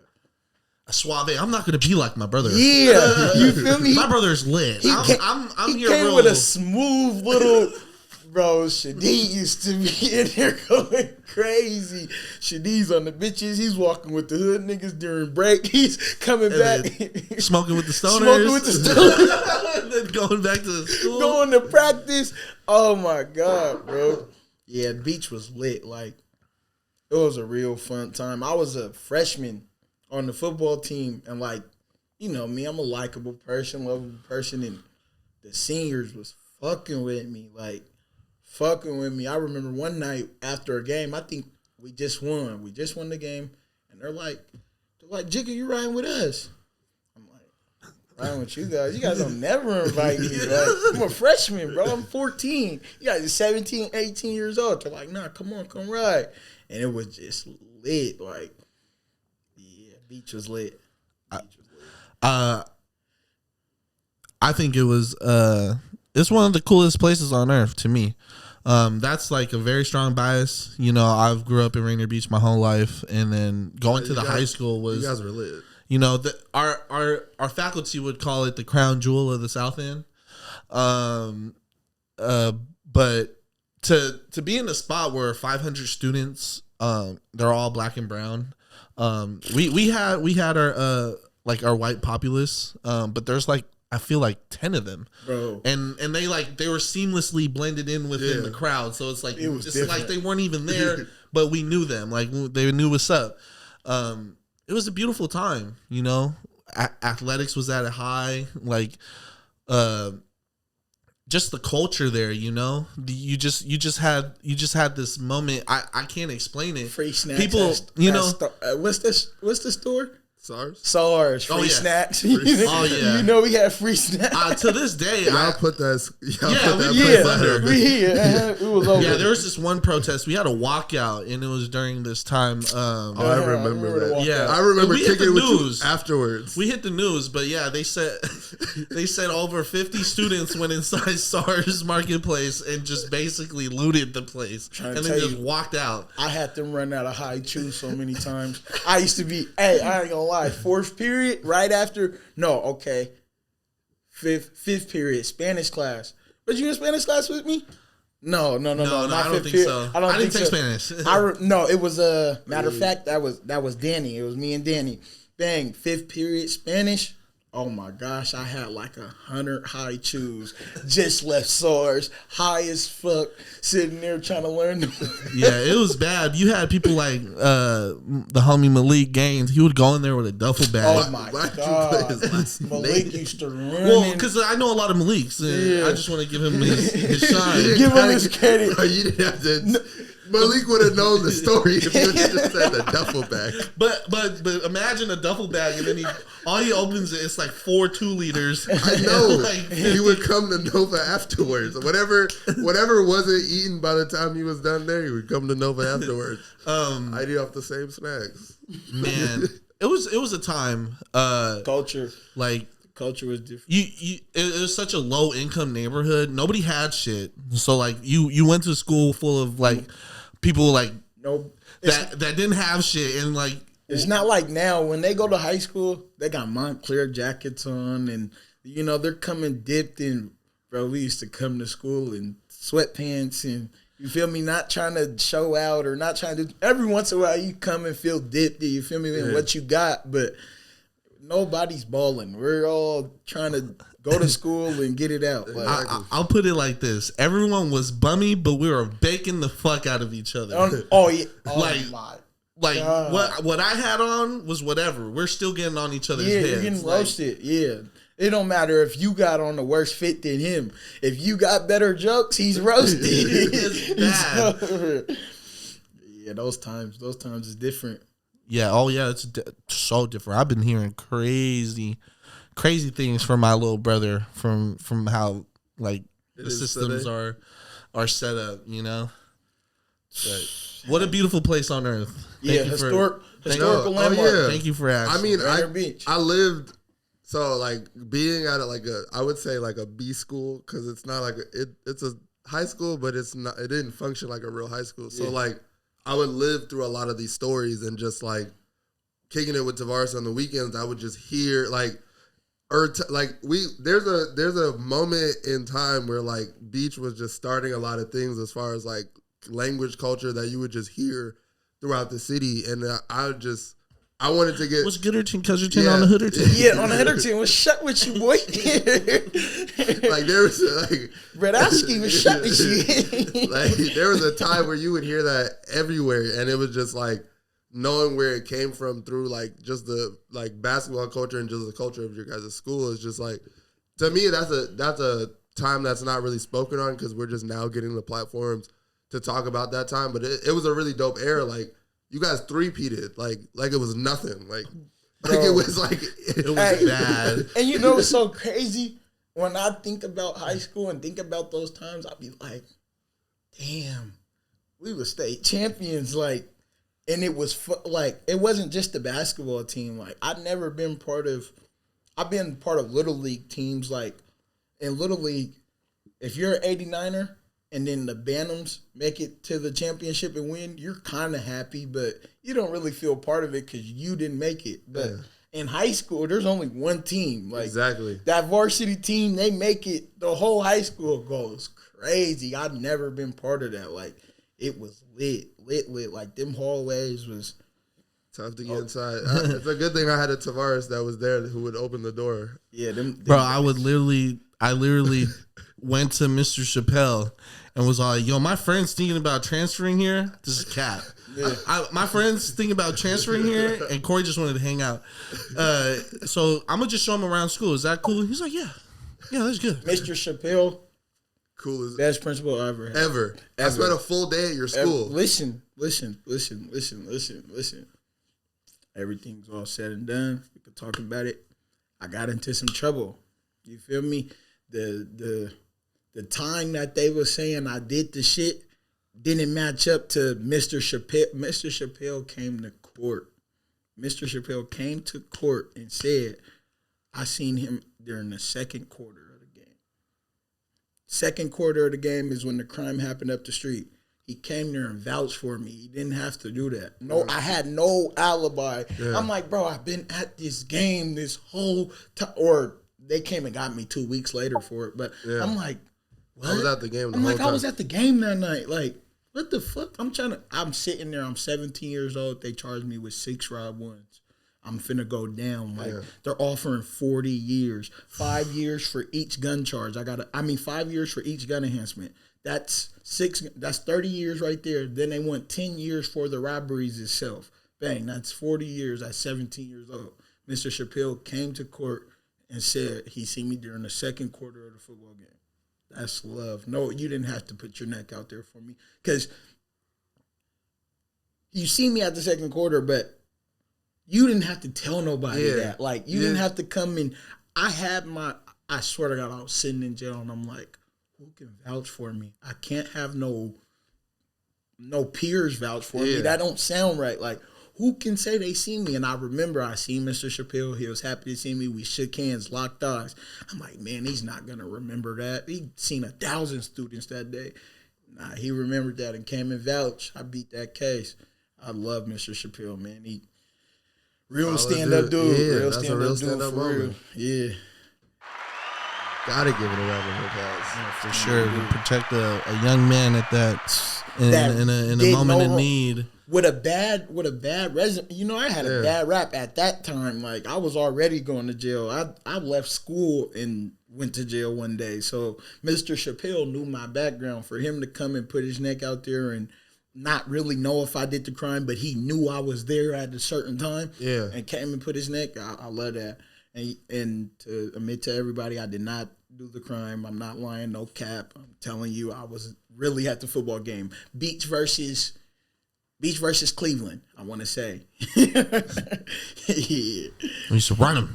a suave. I'm not gonna be like my brother. Yeah, you feel me? My brother's lit. He came with a smooth little. Bro, Shadid used to be in there going crazy. Shadid's on the bitches. He's walking with the hood niggas during break. He's coming back. Smoking with the stoners. And then going back to the school. Going to practice. Oh, my God, bro. Yeah, Beach was lit. Like, it was a real fun time. I was a freshman on the football team. And, like, you know me, I'm a likable person, lovable person. And the seniors was fucking with me. Like, fucking with me. I remember one night after a game, I think we just won. We just won the game. And they're like, Jigga, you riding with us? I'm like, riding with you guys? You guys don't never invite me. Like, I'm a freshman, bro. I'm 14. You guys are 17, 18 years old. They're like, nah, come on, come ride. And it was just lit. Like, yeah, Beach was lit. I think it was it's one of the coolest places on earth to me. That's like a very strong bias. You know, I've grew up in Rainier Beach my whole life, and then going to the high school was. You guys were lit. You know, our faculty would call it the crown jewel of the South End. But to be in a spot where 500 students, they're all black and brown. We had our like our white populace, but there's like, I feel like 10 of them, bro, and they were seamlessly blended in within the crowd. So it's like like they weren't even there, but we knew them. Like they knew what's up. It was a beautiful time, you know. Athletics was at a high, like, just the culture there, you know. You just had this moment. I can't explain it. Free snacks. People, you know, what's the store? SARS. Free snacks. Oh yeah. You know we had free snacks. To this day, y'all put that. It was over. Yeah, there was this one protest. We had a walkout, and it was during this time. I remember that. Yeah, I remember kicking with you news afterwards. We hit the news, but yeah, they said over 50 students went inside SARS Marketplace and just basically looted the place, and then just walked out. I had them run out of high chew so many times. I used to be, I ain't gonna lie, fourth period, right after, fifth period, Spanish class. But you in Spanish class with me? No, not I don't Fifth think period. so. I don't I didn't think take so. Spanish. No, it was a matter of fact that was Danny. It was me and Danny. Bang, 5th period Spanish. Oh my gosh, I had like 100 high chews, just left sores, high as fuck, sitting there trying to learn. Yeah, it was bad. You had people like the homie Malik Gaines. He would go in there with a duffel bag. Oh my Why did you god, play his last Malik name? used to run. Well, because I know a lot of Maliks, and Yeah. I just want to give him his shine. Give him his credit. Bro, you didn't have to. Malik would have known the story if you had just said the duffel bag. But imagine a duffel bag, and then all he opens it's like 4 2-liters. I know. Like, He would come to Nova afterwards. Whatever wasn't eaten by the time he was done there, he would come to Nova afterwards. I'd eat off the same snacks. man, it was a time. Culture was different. It was such a low income neighborhood. Nobody had shit. So like you went to school full of like people like that didn't have shit, and like it's not like now when they go to high school, they got Montclair jackets on, and they're coming dipped in. Bro, we used to come to school in sweatpants, and you feel me, not trying to show out or not trying to. Every once in a while, you come and feel dipped. You feel me, in what you got, but nobody's balling. We're all trying to go to school and get it out. Like, I'll put it like this: everyone was bummy, but we were baking the fuck out of each other. oh yeah, Like God. what I had on was whatever. We're still getting on each other's yeah, heads. you're getting Like, roasted. Yeah, it don't matter if you got on the worse fit than him. If you got better jokes, he's roasted. It's bad. Yeah, those times is different. Yeah. Oh yeah. It's so different. I've been hearing crazy things from my little brother from how like the systems are set up. But what a beautiful place on earth. Historical landmark. yeah. Thank you for asking. I mean, Rainier Beach. I lived like being at I would say like a B school, because it's not like it's a high school, but it didn't function like a real high school. So like I would live through a lot of these stories, and just like kicking it with Tavares on the weekends, I would just hear there's a moment in time where like Beach was just starting a lot of things as far as like language culture that you would just hear throughout the city, and I wanted to get what's Gooderton, Cuzerton on the Hooderton? Yeah, on the Hooderton. What's shut with you, boy? like there was like Bradowski was shut with you. like there was a time where you would hear that everywhere, and it was just like knowing where it came from through like just the like basketball culture and just the culture of your guys' school is just like, to me that's a time that's not really spoken on, because we're just now getting the platforms to talk about that time. But it was a really dope era. Like you guys three-peated like it was nothing. Like it was like it was bad. And it's so crazy when I think about high school and think about those times. I'd be like, damn, we were state champions. Like, and it was like it wasn't just the basketball team. Like I've been part of little league teams. Like in little league, if you're an 89er and then the Bantams make it to the championship and win, you're kind of happy, but you don't really feel part of it because you didn't make it. But in high school, there's only one team. Like exactly that varsity team, they make it. The whole high school goes crazy. I've never been part of that. Like it was lit. Like them hallways was tough to get inside. It's a good thing I had a Tavares that was there who would open the door. Yeah, bro. I literally went to Mr. Chappelle and was like, yo, my friend's thinking about transferring here. This is cap. Yeah. My friend's thinking about transferring here, and Corey just wanted to hang out. So I'm going to just show him around school. Is that cool? He's like, yeah, that's good. Mr. Chappelle, cool as best principal I ever had. Ever. I spent a full day at your school. Listen. Everything's all said and done. We could talk about it. I got into some trouble. You feel me? The time that they were saying I did the shit didn't match up to Mr. Chappelle. Mr. Chappelle came to court. Mr. Chappelle came to court and said, I seen him during the second quarter of the game. Second quarter of the game is when the crime happened up the street. He came there and vouched for me. He didn't have to do that. No, I had no alibi. Yeah. I'm like, bro, I've been at this game this whole time. Or they came and got me 2 weeks later for it. But I'm like, I was at the game. I'm like, I was at the game that night. Like, what the fuck? I'm sitting there. I'm 17 years old. They charged me with 6 Rod 1s. I'm finna go down. Like, they're offering 40 years, 5 years for each gun charge. 5 years for each gun enhancement. That's 30 years right there. Then they want 10 years for the robberies itself. Bang, that's 40 years at 17 years old. Mr. Chappelle came to court and said he seen me during the second quarter of the football game. That's love. No, you didn't have to put your neck out there for me. Because you see me at the second quarter, but you didn't have to tell nobody that. Like, you didn't have to come in. I swear to God, I was sitting in jail and I'm like, who can vouch for me? I can't have no peers vouch for me. That don't sound right. Like, who can say they see me? And I remember I seen Mr. Chappelle. He was happy to see me. We shook hands, locked eyes. I'm like, man, he's not going to remember that. He seen 1,000 students that day. Nah, he remembered that and came and vouched. I beat that case. I love Mr. Chappelle, man. He real stand-up dude. Yeah, real that's a real stand-up moment. Yeah. Gotta give it a round of applause. Yeah, for sure. To protect a young man at that in a moment of need. With a bad resume. You know, I had a bad rap at that time. Like, I was already going to jail. I left school and went to jail one day. So Mr. Chappelle knew my background. For him to come and put his neck out there and not really know if I did the crime, but he knew I was there at a certain time. Yeah. And came and put his neck. I love that. And to admit to everybody, I did not do the crime. I'm not lying, no cap. I'm telling you, I was really at the football game. Beach versus Cleveland, I want to say. Yeah. We used to run them.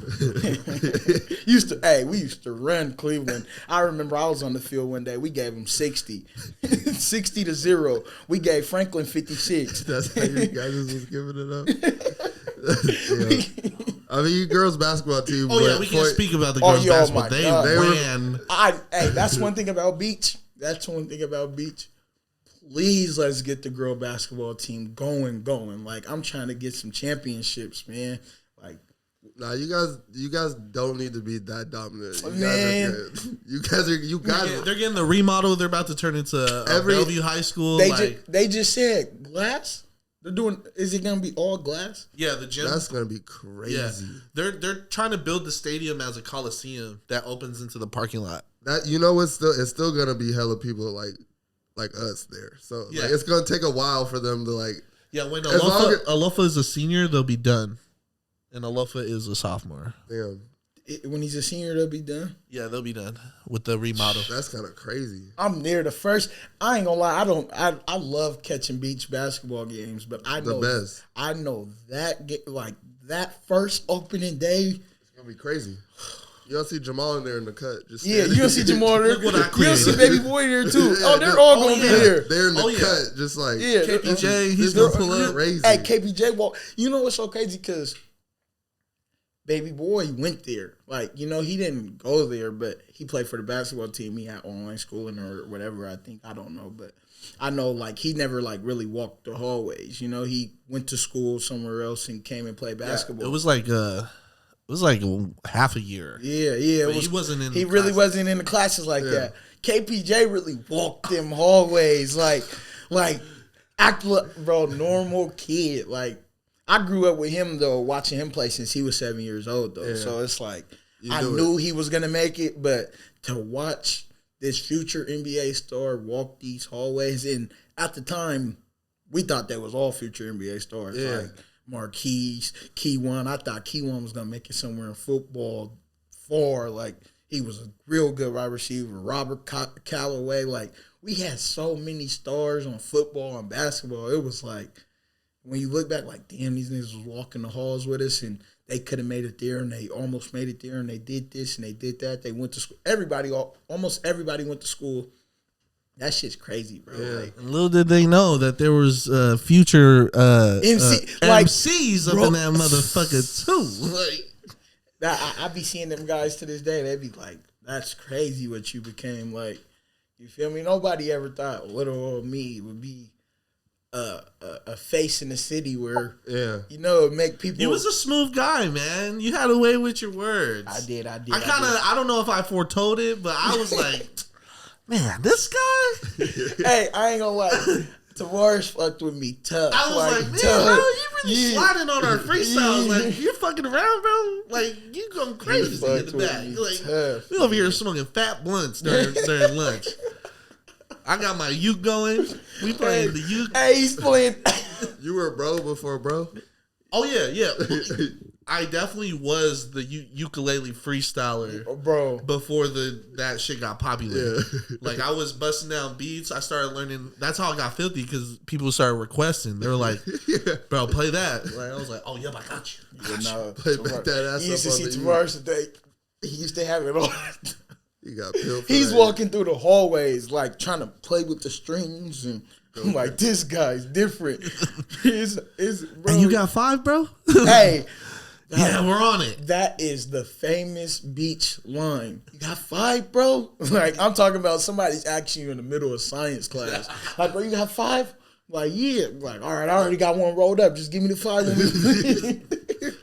We used to run Cleveland. I remember I was on the field one day. We gave them 60. 60-0. We gave Franklin 56. That's how you guys was giving it up? I mean, you girls basketball team. Oh, yeah, we can't speak about the girls basketball. They ran. That's one thing about Beach. Please, let's get the girl basketball team going. Like, I'm trying to get some championships, man. Like, nah, you guys don't need to be that dominant. You guys are. They're getting the remodel. They're about to turn into Bellevue High School. They just said glass. They're doing. Is it gonna be all glass? Yeah, the gym. That's gonna be crazy. Yeah. They're trying to build the stadium as a coliseum that opens into the parking lot. That it's still gonna be hella people like us there. So like, it's gonna take a while for them to like. Yeah, when Alofa is a senior, they'll be done, and Alofa is a sophomore. Damn. When he's a senior, they'll be done? Yeah, they'll be done with the remodel. That's kind of crazy. I'm near the first. I ain't gonna lie. I love catching beach basketball games, but I know the best. I know that that first opening day. It's gonna be crazy. You don't see Jamal in there in the cut. You don't see Jamal there. You don't see Baby Boy there too. They're all gonna be there. They're in the cut, just like KPJ. He's gonna pull up. Crazy. Hey, KPJ, you know what's so crazy? Because Baby Boy went there. Like, you know, he didn't go there, but he played for the basketball team. He had online schooling or whatever, I think. I don't know. But I know, like, he never, like, really walked the hallways. You know, he went to school somewhere else and came and played basketball. It was like half a year. Yeah. He wasn't in. He really wasn't in the classes like that. KPJ really walked them hallways like act bro, normal kid. Like, I grew up with him though, watching him play since he was 7 years old though. Yeah. So it's like I knew he was gonna make it, but to watch this future NBA star walk these hallways, and at the time we thought they was all future NBA stars. Yeah. Like Marquise, Key1. I thought Key1 was going to make it somewhere in football far. Like, he was a real good wide receiver. Robert Callaway. Like, we had so many stars on football and basketball. It was like, when you look back, like, damn, these niggas was walking the halls with us, and they could have made it there, and they almost made it there, and they did this, and they did that. They went to school. Almost everybody went to school. That shit's crazy, bro. Yeah. Like, and little did they know that there was future MCs up in that motherfucker too. Like, I be seeing them guys to this day. They be like, "That's crazy what you became." Like, you feel me? Nobody ever thought little old me would be a face in the city where you know, make people. You was a smooth guy, man. You had a way with your words. I did. I don't know if I foretold it, but I was like. man, this guy. Hey, I ain't gonna lie. Tavares fucked with me tough. I was like, man, tough. bro, you really sliding on our freestyles. Like, you're fucking around, bro. Like, you going crazy in the back. Like, we over here smoking fat blunts during lunch. I got my uke going. We playing the uke. Hey, he's playing. You were bro before bro? Oh, yeah. I definitely was the ukulele freestyler, bro, before that shit got popular. Yeah. Like, I was busting down beats. I started learning. That's how I got filthy, because people started requesting. They were like, bro, play that. Like, I was like, oh, yep, I got you. Play back that ass he used up to on see the Tavares today. He used to have it on. You got peeled for He's that. walking through the hallways, like, trying to play with the strings, and I'm like, this guy's different. It's bro. And you got 5, bro? Hey. Yeah, we're on it. That is the famous beach line. You got 5, bro? Like, I'm talking about somebody's asking you in the middle of science class. Like, bro, you got 5? Like, yeah. Like, all right, I already got one rolled up. Just give me the 5.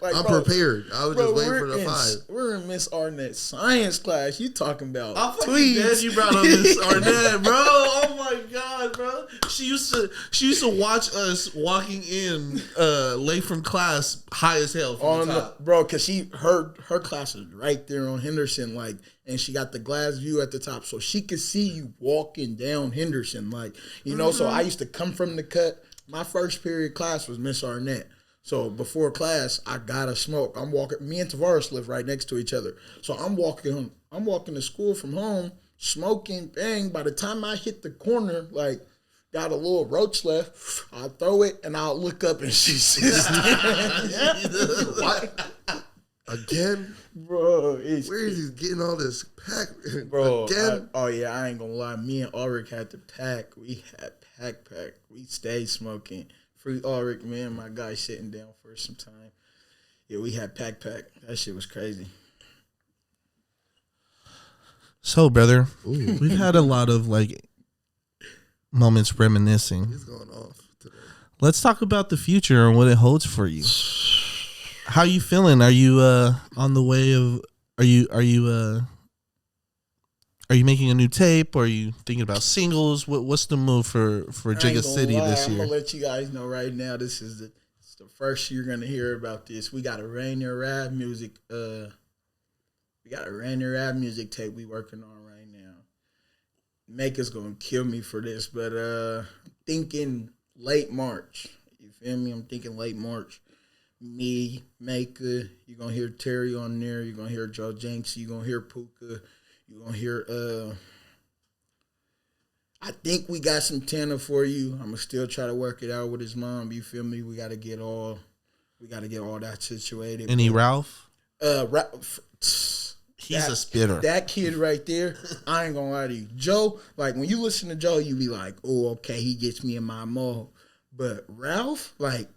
Like, I'm bro, prepared. I was just waiting for the 5. We're in Miss Arnett's science class. You talking about I'm fucking tweets. dead you brought on Miss Arnett, bro. Oh my god, bro. She used to watch us walking in late from class, high as hell from the top. Bro, cause her class is right there on Henderson, like, and she got the glass view at the top, so she could see you walking down Henderson, like, you know. So I used to come from the cut. My first period class was Miss Arnett. So before class, I gotta smoke. I'm walking. Me and Tavares live right next to each other. So I'm walking to school from home, smoking. Bang! By the time I hit the corner, like, got a little roach left, I'll throw it and I'll look up and she's just What? Again? Bro, where is he getting all this pack? Bro, again? I ain't gonna lie. Me and Ulrich had the pack. We had pack. We stayed smoking. Free Ulrich, man, my guy sitting down for some time. Yeah, we had pack. That shit was crazy. So, brother, we've had a lot of, like, moments reminiscing. He's going off today. Let's talk about the future and what it holds for you. How you feeling? Are you on the way of? Are you making a new tape? Or are you thinking about singles? What's the move for Jigga City this year? I'm gonna let you guys know right now. This is the first you're gonna hear about this. We got a Rainier rap music. We got a Rainier rap music tape we working on right now. Maker's gonna kill me for this, but thinking late March. You feel me? I'm thinking late March. Me, Maker, you're gonna hear Terry on there, you're gonna hear Joe Jenks, you're gonna hear Puka, you're gonna hear I think we got some Tanaa for you. I'm gonna still try to work it out with his mom, you feel me? We gotta get all that situated. Any Ralph? He's a spitter. That kid right there, I ain't gonna lie to you. Joe, like, when you listen to Joe, you be like, oh, okay, he gets me in my mode. But Ralph, like,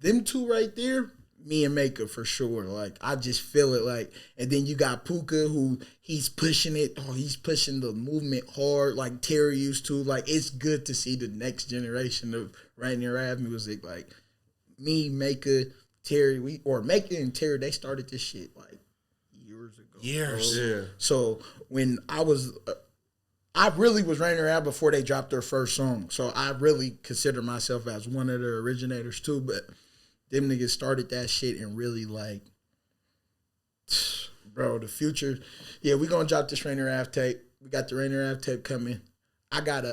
them two right there, me and Maker for sure. Like, I just feel it. Like, and then you got Puka, who he's pushing it. Oh, he's pushing the movement hard, like Terry used to. Like, it's good to see the next generation of Rainier rap music. Like, me, Maker, Terry, Maker and Terry, they started this shit like years ago. Yeah. So when I really was Rainier rap before they dropped their first song. So I really consider myself as one of the originators too. But them niggas started that shit and really, like, bro, the future. Yeah, we gonna drop this Rainier rap tape. We got the Rainier rap tape coming. I got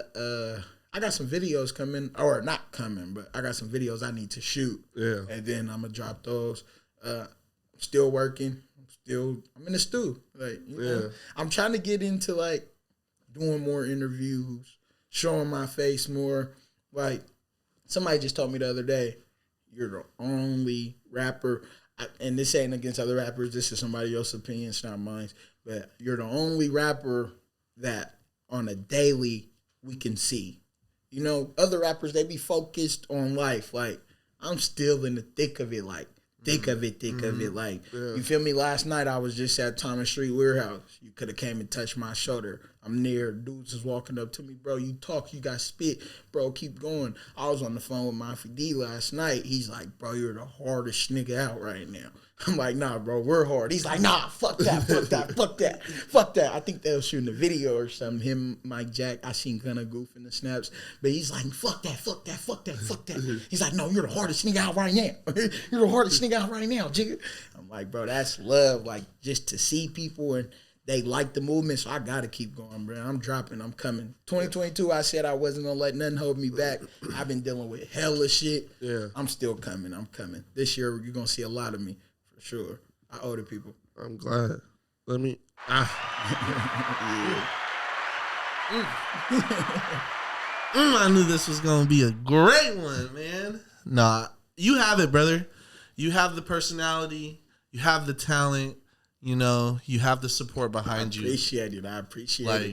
some videos coming, or not coming, but I got some videos I need to shoot. Yeah. And then I'm gonna drop those. Still working. I'm in the stew. Like, you know, I'm trying to get into, like, doing more interviews, showing my face more. Like, somebody just told me the other day, you're the only rapper, and this ain't against other rappers, this is somebody else's opinion, it's not mine, but you're the only rapper that on a daily we can see. You know, other rappers, they be focused on life. Like, I'm still in the thick of it, like, thick of it. Like, you feel me? Last night I was just at Thomas Street Warehouse. You could have came and touched my shoulder. I'm there. Dudes is walking up to me, bro. You talk, you got spit, bro. Keep going. I was on the phone with Mafia D last night. He's like, bro, you're the hardest nigga out right now. I'm like, nah, bro, we're hard. He's like, nah, fuck that, fuck that, fuck that, fuck that. I think they was shooting a video or something. Him, Mike Jack, I seen kind of goof in the snaps, but he's like, fuck that, fuck that, fuck that, fuck that. He's like, no, you're the hardest nigga out right now. You're the hardest nigga out right now, Jigga. I'm like, bro, that's love. Like, just to see people and they like the movement, so I gotta keep going, bro. I'm dropping, I'm coming. 2022, I said I wasn't gonna let nothing hold me back. I've been dealing with hella shit. Yeah. I'm still coming, I'm coming. This year, you're gonna see a lot of me. Sure, I owe the people. I'm glad. Let me. I knew this was gonna be a great one, man. Nah, you have it, brother. You have the personality. You have the talent. You know, you have the support behind you. I appreciate it,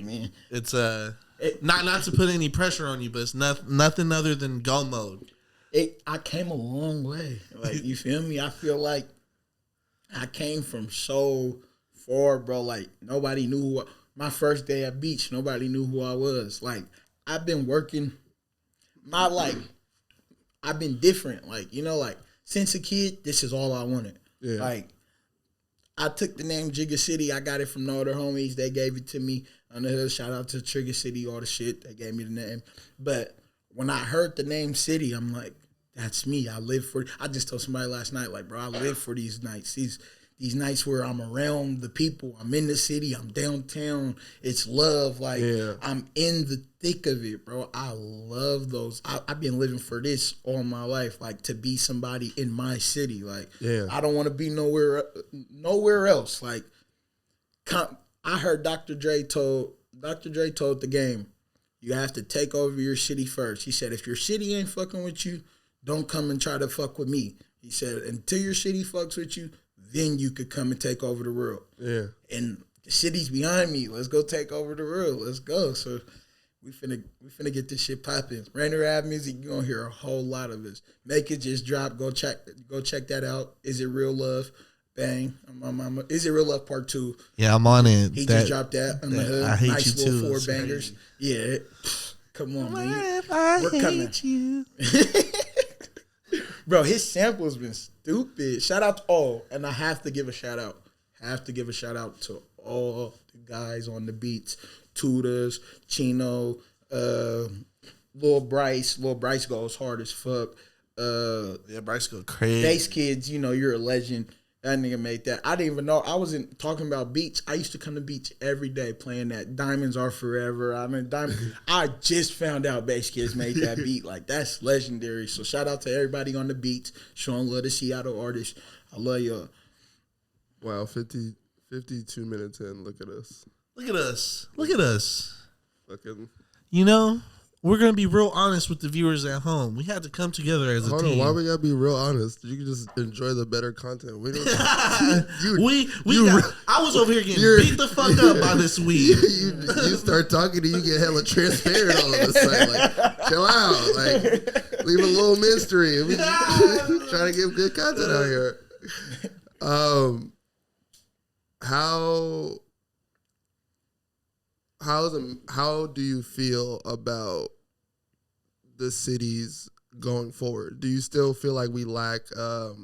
man. It's not to put any pressure on you, but it's nothing other than go mode. I came a long way. Like, you feel me? I feel like I came from so far, bro. Like, nobody knew my first day at Beach, nobody knew who I was. Like, I've been working I've been different. Like, you know, like, since a kid, this is all I wanted. Yeah. Like, I took the name Jigga City. I got it from the other homies. They gave it to me on the hood. Shout out to Trigger City, all the shit. They gave me the name. But when I heard the name City, I'm like, that's me. I live for. I just told somebody last night, like, bro, I live for these nights. These nights where I'm around the people. I'm in the city. I'm downtown. It's love. Like, I'm in the thick of it, bro. I love those. I've been living for this all my life. Like, to be somebody in my city. Like, I don't want to be nowhere else. Like, I heard Dr. Dre told the game, you have to take over your city first. He said, if your city ain't fucking with you, don't come and try to fuck with me. He said, until your city fucks with you, then you could come and take over the world. Yeah. And the city's behind me. Let's go take over the world. Let's go. So we finna get this shit popping. Rainier Ave music, you're gonna hear a whole lot of this. Make It just dropped. Go check that out. Is It Real Love? Bang. Is It Real Love Part 2? Yeah, I'm on it. He just dropped that on the hood. I hate nice you little too. 4 bangers. Yeah. Come on, man. We're coming. You. Bro, his sample's been stupid. Shout out to all, and I have to give a shout out. To all the guys on the beats. Tudas, Chino, Lil Bryce. Lil Bryce goes hard as fuck. Yeah, Bryce go crazy. Bass Kids, you know, you're a legend. That nigga made that. I didn't even know. I wasn't talking about Beach. I used to come to Beach every day playing that. Diamonds Are Forever. I mean, I just found out Bass Kids made that beat. Like, that's legendary. So shout out to everybody on the beats. Showing love to Seattle artists. I love y'all. Wow, 52 minutes in. Look at us. Look at us. Fucking. You know, we're going to be real honest with the viewers at home. We had to come together as a team. Hold on, why we gotta be real honest? You can just enjoy the better content. We don't. I was over here getting beat the fuck up by this weed. You start talking and you get hella transparent all of a sudden. Like, chill out. Like, leave a little mystery. We trying to give good content out here. How do you feel about the cities going forward? Do you still feel like we lack a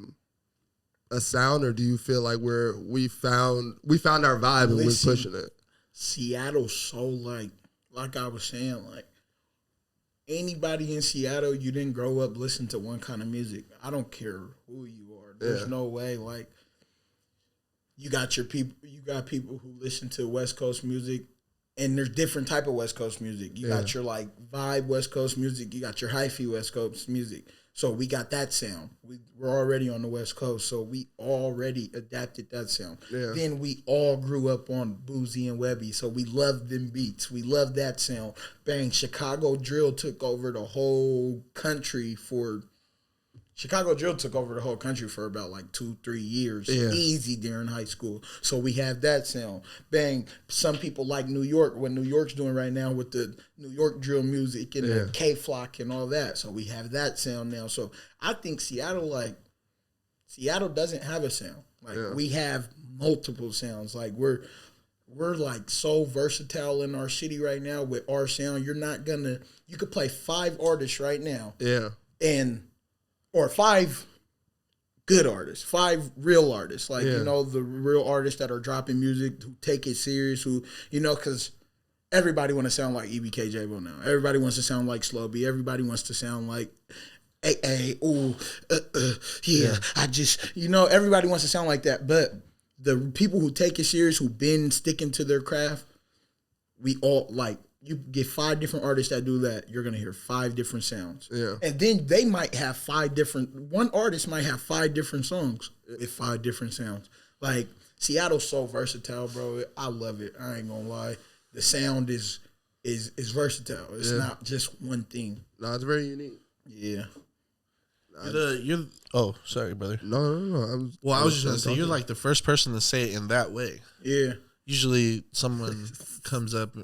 sound, or do you feel like we found our vibe and we're pushing it? Seattle's so like I was saying, like, anybody in Seattle, you didn't grow up listening to one kind of music. I don't care who you are. There's no way. Like, you got people who listen to West Coast music. And there's different type of West Coast music. You got your, like, vibe West Coast music. You got your hyphy West Coast music. So we got that sound. We're already on the West Coast, so we already adapted that sound. Yeah. Then we all grew up on Boozy and Webby, so we love them beats. We love that sound. Bang, Chicago drill took over the whole country for about like 2-3 years, easy during high school. So we have that sound. Bang, some people like New York, what New York's doing right now with the New York drill music and the K-Flock and all that. So we have that sound now. So I think Seattle doesn't have a sound. Like, we have multiple sounds. Like, we're we're like so versatile in our city right now with our sound. You could play 5 artists right now. Yeah. Or 5 good artists, 5 real artists. Like, Yeah. you know, the real artists that are dropping music, who take it serious, who, you know, because everybody want to sound like EBK J-Bo now. Everybody wants to sound like Slow B. Everybody wants to sound like yeah. I just, you know, everybody wants to sound like that. But the people who take it serious, who've been sticking to their craft, we all, like, you get 5 different artists that do that, you're going to hear 5 different sounds. Yeah. And then they might have 5 different, one artist might have 5 different songs with 5 different sounds. Like, Seattle's so versatile, bro. I love it. I ain't going to lie. The sound is versatile. It's not just one thing. No, it's very unique. Yeah. Oh, sorry, brother. No. I was just going to say, you're like the first person to say it in that way. Yeah. Usually someone comes up,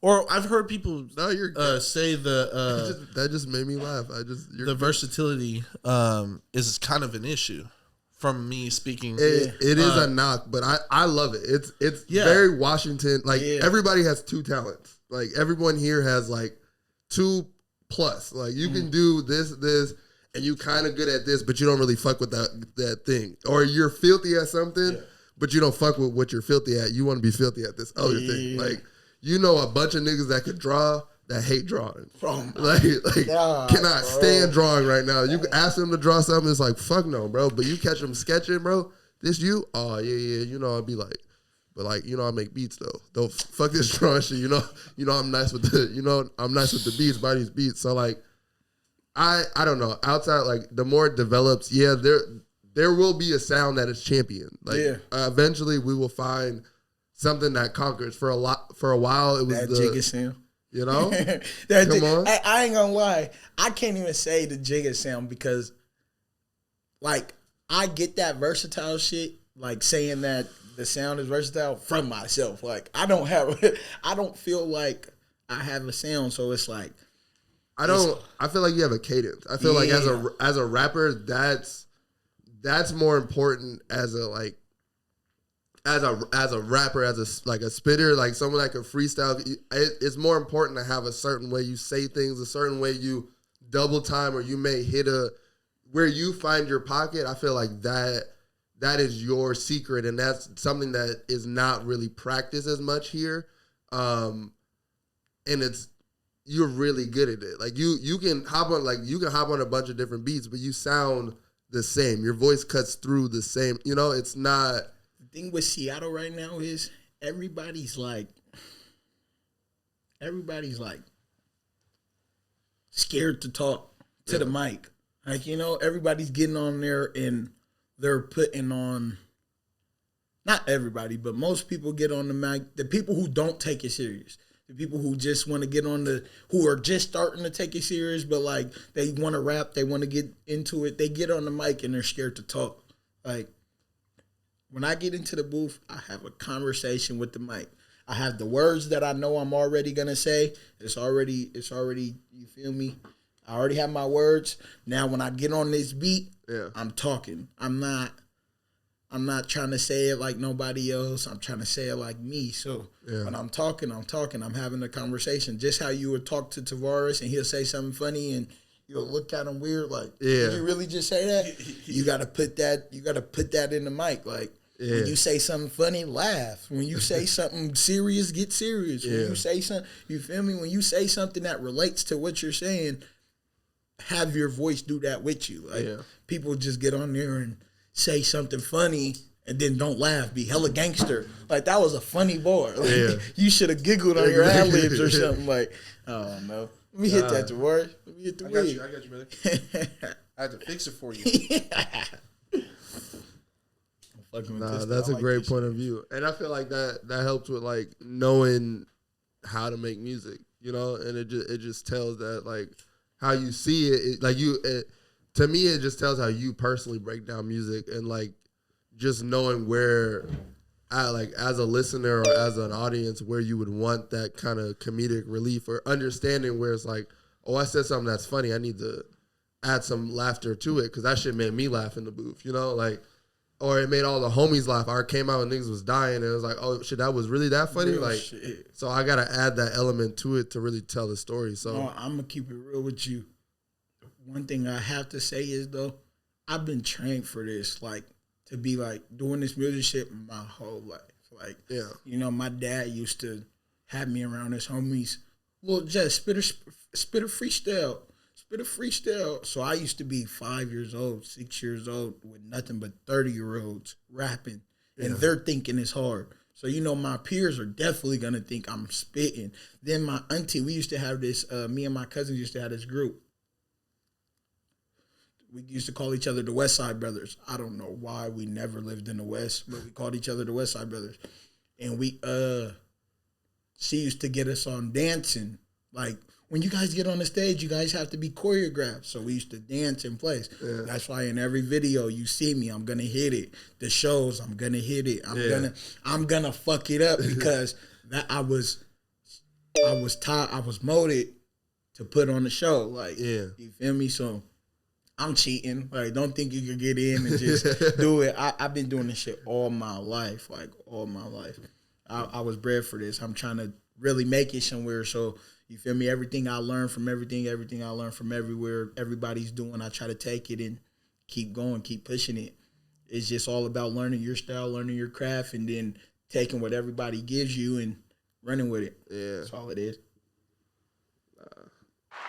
or I've heard people say that just made me laugh. The versatility is kind of an issue from me speaking. It is a knock, but I love it. It's very Washington. Like everybody has 2 talents. Like everyone here has like 2 plus. Like you can do this, and you kind of good at this, but you don't really fuck with that thing. Or you're filthy at something, but you don't fuck with what you're filthy at. You want to be filthy at this other thing. Like, you know, a bunch of niggas that could draw that hate drawing. Cannot stand drawing right now. You can ask them to draw something, it's like, fuck no, bro. But you catch them sketching, bro. This you? Oh, yeah. You know, I'd be like, but like, you know, I make beats though. Don't fuck this drawing shit. You know, I'm nice with the beats, by these beats. So like, I don't know. Outside, like, the more it develops, there will be a sound that is championed. Like, eventually we will find something that conquers. For a while, it was that Jigga sound. You know? Come on. I ain't gonna lie. I can't even say the Jigga sound because, like, I get that versatile shit, like saying that the sound is versatile from myself. Like, I don't feel like I have a sound, so it's like, I feel like you have a cadence. I feel like as a rapper, that's more important as a rapper, as a spitter, like someone that can freestyle. It's more important to have a certain way you say things, a certain way you double time, or you may hit where you find your pocket. I feel like that is your secret, and that's something that is not really practiced as much here. And you're really good at it. Like you can hop on a bunch of different beats, but you sound the same. Your voice cuts through the same. You know, it's not. The thing with Seattle right now is everybody's like scared to talk to the mic. Like, you know, everybody's getting on there and they're putting on, not everybody, but most people get on the mic. The people who don't take it serious. The people who just want to get who are just starting to take it serious, but like they want to rap, they want to get into it. They get on the mic and they're scared to talk. Like, when I get into the booth, I have a conversation with the mic. I have the words that I know I'm already gonna say. It's already. You feel me? I already have my words. Now, when I get on this beat, I'm talking. I'm not trying to say it like nobody else. I'm trying to say it like me. So when I'm talking. I'm having a conversation. Just how you would talk to Tavares and he'll say something funny and you'll look at him weird like, did you really just say that? You gotta put that in the mic. Like, when you say something funny, laugh. When you say something serious, get serious. When you say something, you feel me? When you say something that relates to what you're saying, have your voice do that with you. Like, people just get on there and say something funny and then don't laugh, be hella gangster. Like, that was a funny bar. Like, you should have giggled on your ad-libs or something. Like, oh, no. Let me hit that, Tavares. Let me hit the wig. I got you, brother. I had to fix it for you. That's a great point of view. And I feel like that helps with, like, knowing how to make music, you know? And it just tells that, like, how you see it. To me, it just tells how you personally break down music, and like just knowing where, as a listener or as an audience, where you would want that kind of comedic relief, or understanding where it's like, oh, I said something that's funny, I need to add some laughter to it because that shit made me laugh in the booth. You know, like or it made all the homies laugh. I came out and niggas was dying, and it was like, oh shit, that was really that funny. Real like, shit. so I gotta add that element to it to really tell the story. So No, I'm gonna keep it real with you. One thing I have to say is though, I've been trained for this, like to be like doing this music shit my whole life. Like, yeah, you know, my dad used to have me around his homies. Well, just spit a freestyle. Spit a freestyle. So I used to be 5 years old, 6 years old with nothing but 30-year-olds rapping. And they're thinking it's hard. So, you know, my peers are definitely going to think I'm spitting. Then my auntie, we used to have this, me and my cousins used to have this group. We used to call each other the West Side Brothers. I don't know why we never lived in the West, but we called each other the West Side Brothers. And she used to get us on dancing. Like, when you guys get on the stage, you guys have to be choreographed. So we used to dance in place. Yeah. That's why in every video you see me, I'm gonna hit it. The shows, I'm gonna hit it. I'm gonna fuck it up because that I was molded to put on the show. Like, you feel me? So I'm cheating. Like, don't think you can get in and just do it. I've been doing this shit all my life. Like, all my life. I was bred for this. I'm trying to really make it somewhere. So, you feel me? Everything I learned from everything I learned from everywhere, everybody's doing, I try to take it and keep going, keep pushing it. It's just all about learning your style, learning your craft, and then taking what everybody gives you and running with it. Yeah. That's all it is.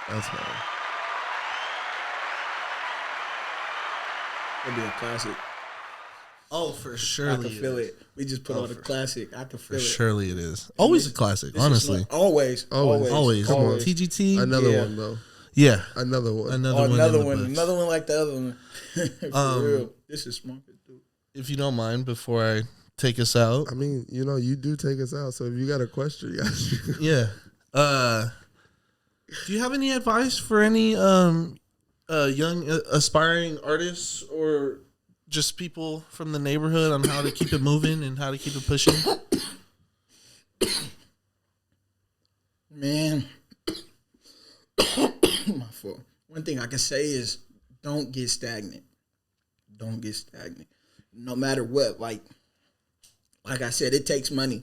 That's fine. It'll be a classic. Oh, for sure. I can feel it. We just put on the classic. I can feel it. Surely it is. Always a classic, honestly. Always. Come on. TGT. Another one, though. Yeah. Another one. Another one like the other one. For real. This is smart, dude. If you don't mind, before I take us out. I mean, you know, you do take us out, so if you got a question, you got Yeah. Do you have any advice for any young aspiring artists or just people from the neighborhood on how to keep it moving and how to keep it pushing? Man, my fault. One thing I can say is don't get stagnant. Don't get stagnant. No matter what, like I said, it takes money.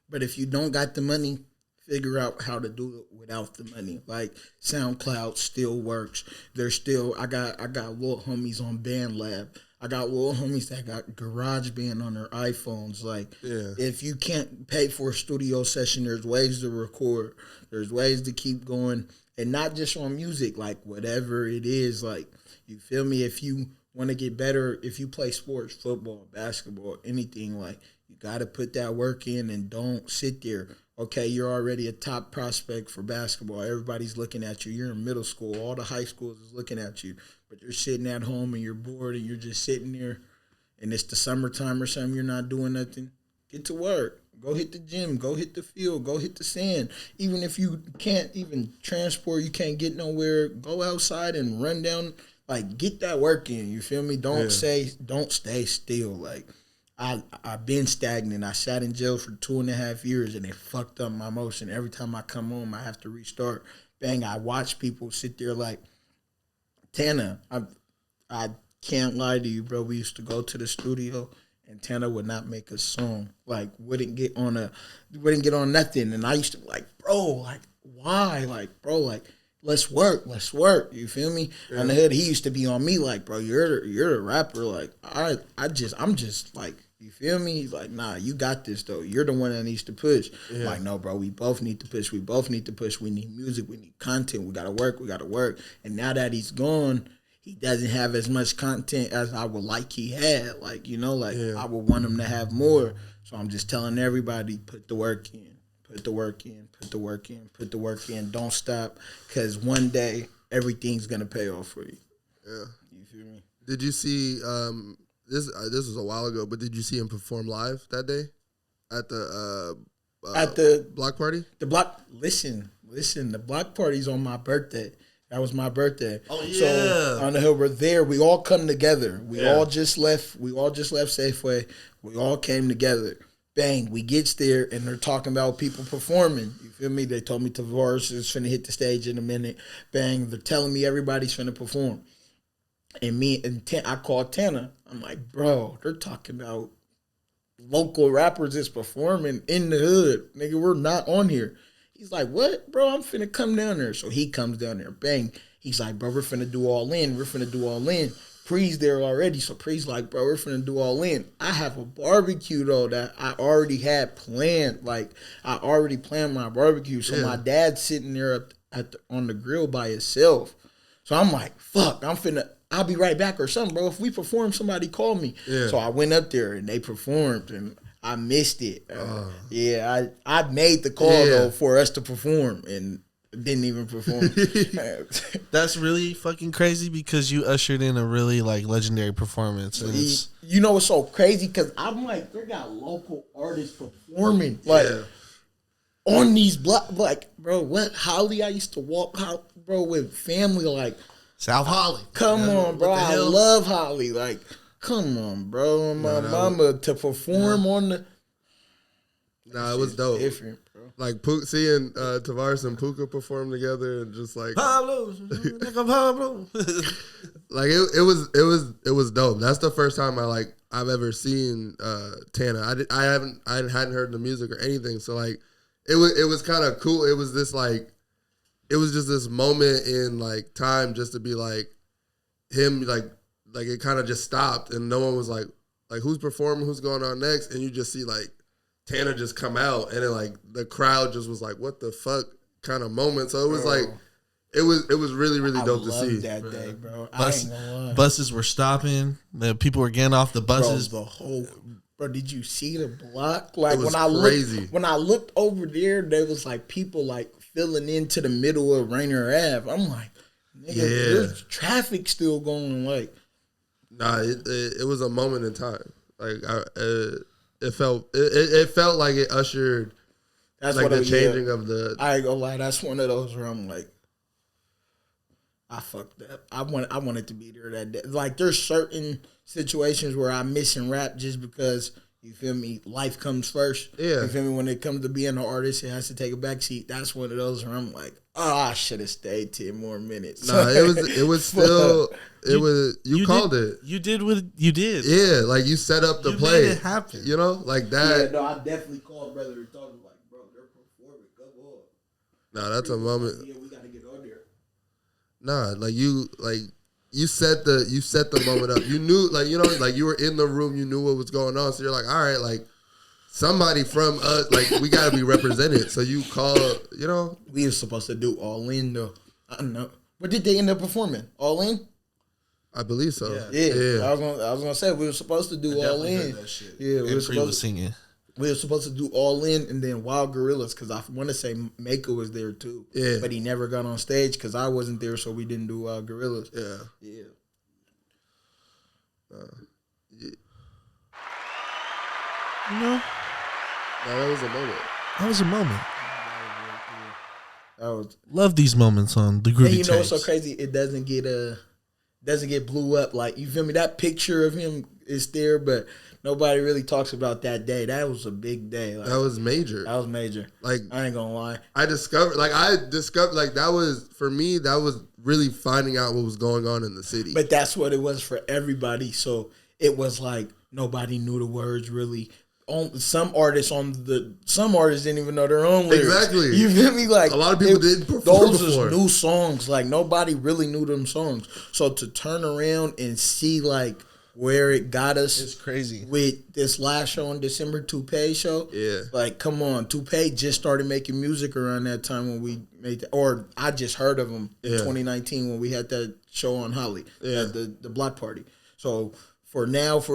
But if you don't got the money, figure out how to do it without the money. Like SoundCloud still works. There's still I got little homies on BandLab. I got little homies that got GarageBand on their iPhones. Like, if you can't pay for a studio session, there's ways to record. There's ways to keep going. And not just on music, like whatever it is. Like, you feel me? If you want to get better, if you play sports, football, basketball, anything, like, you got to put that work in and don't sit there. Okay, you're already a top prospect for basketball. Everybody's looking at you. You're in middle school. All the high schools is looking at you. But you're sitting at home and you're bored and you're just sitting there and it's the summertime or something. You're not doing nothing. Get to work. Go hit the gym. Go hit the field. Go hit the sand. Even if you can't even transport, you can't get nowhere, go outside and run down. Like, get that work in. You feel me? Don't stay still. Like, I've been stagnant. I sat in jail for 2.5 years and it fucked up my motion. Every time I come home, I have to restart. Bang, I watch people sit there like, Tanaa, I can't lie to you, bro. We used to go to the studio and Tanaa would not make a song. Like, wouldn't get on nothing. And I used to be like, bro, like, why? Like, bro, like, let's work. You feel me? Yeah. On the hood, he used to be on me like, bro, you're a rapper. Like, I'm just like, you feel me? He's like, nah, you got this though. You're the one that needs to push. Yeah. I'm like, no, bro, we both need to push. We need music. We need content. We gotta work. And now that he's gone, he doesn't have as much content as I would like he had. Like, you know, like I would want him to have more. So I'm just telling everybody, put the work in. Don't stop, because one day everything's gonna pay off for you. Yeah. You feel me? Did you see this was a while ago, but did you see him perform live that day at the block party? Listen, the block party's on my birthday. That was my birthday. Oh yeah. So on the hill, we're there. We all come together. We all just left Safeway. We all came together. Bang, we gets there and they're talking about people performing. You feel me? They told me Tavares is finna hit the stage in a minute. Bang, they're telling me everybody's finna perform. And I called Tanaa. I'm like, bro, they're talking about local rappers is performing in the hood. Nigga, we're not on here. He's like, what? Bro, I'm finna come down there. So he comes down there. Bang. He's like, bro, we're finna do all in. We're finna do all in. Pre's there already. So Pre's like, bro, we're finna do all in. I have a barbecue, though, that I already had planned. Like, I already planned my barbecue. So my dad's sitting there on the grill by himself. So I'm like, fuck, I'll be right back or something, bro. If we perform, somebody call me. Yeah. So I went up there and they performed and I missed it. I made the call though for us to perform and didn't even perform. That's really fucking crazy because you ushered in a really like legendary performance. And you know what's so crazy? Because I'm like, they got local artists performing like on these blocks. Like, bro, what Holly? I used to walk out, bro, with family like. South Holly. Come on, bro. I love Holly. Like, come on, bro. My mama to perform on the. Nah, it was dope. Different, bro. Like seeing Tavares and Puka perform together and just like Pablo, like it was dope. That's the first time I've ever seen Tanaa. I hadn't heard the music or anything. So like it was kind of cool. It was this like. It was just this moment in like time just to be like him like it kind of just stopped and no one was like who's performing, who's going on next, and you just see like Tanaa just come out and then like the crowd just was like what the fuck kind of moment. So it was like it was really dope to see that day, bro. Buses were stopping, the people were getting off the buses. Bro, bro, did you see the block? Like when I looked over there was like people like filling into the middle of Rainier Ave. I'm like, nigga, there's traffic still going. Like, nah, it was a moment in time. Like, it felt like it ushered that's like the changing of the. I ain't gonna lie, that's one of those where I'm like, I fucked up. I wanted to be there that day. Like, there's certain situations where I'm missing rap just because. You feel me? Life comes first. Yeah. You feel me? When it comes to being an artist, it has to take a backseat. That's one of those where I'm like, oh, I should have stayed 10 more minutes. No, it was still you called it. You did what you did. Yeah, like you set up the play. Made it happen. You know, like that. Yeah, no, I definitely called brother and told him like, bro, they're performing. Come on. No, that's a moment. Yeah, we gotta get on there. Nah, you set the moment up. You knew, like, you know, like you were in the room. You knew what was going on. So you're like, all right, like somebody from us, like we got to be represented. So you call, you know. We were supposed to do All In though. I don't know. What did they end up performing? All In? I believe so. Yeah. I was gonna say we were supposed to do All In. Yeah, we were supposed to singing. We were supposed to do All In and then Wild Gorillas because I want to say Mako was there too. Yeah. But he never got on stage because I wasn't there, so we didn't do Wild Gorillas. Yeah. Yeah. You know? That was a moment. That was a moment. That was love these moments on the Groovy And you know Tapes. what's so crazy? It doesn't get blew up. Like, you feel me? That picture of him is there, but nobody really talks about that day. That was a big day. Like, that was major. That was major. Like, I ain't gonna lie. I discovered like that was for me. That was really finding out what was going on in the city. But that's what it was for everybody. So it was like nobody knew the words really. Some artists didn't even know their own lyrics. Exactly. You feel me? Like a lot of people didn't perform those before. was new songs. Like nobody really knew them songs. So to turn around and see like where it got us, it's crazy. With this last show in December, Toupee show. Yeah. Like, come on, Toupee just started making music around that time when we made that, or I just heard of him in 2019 when we had that show on Holly, the block party. So for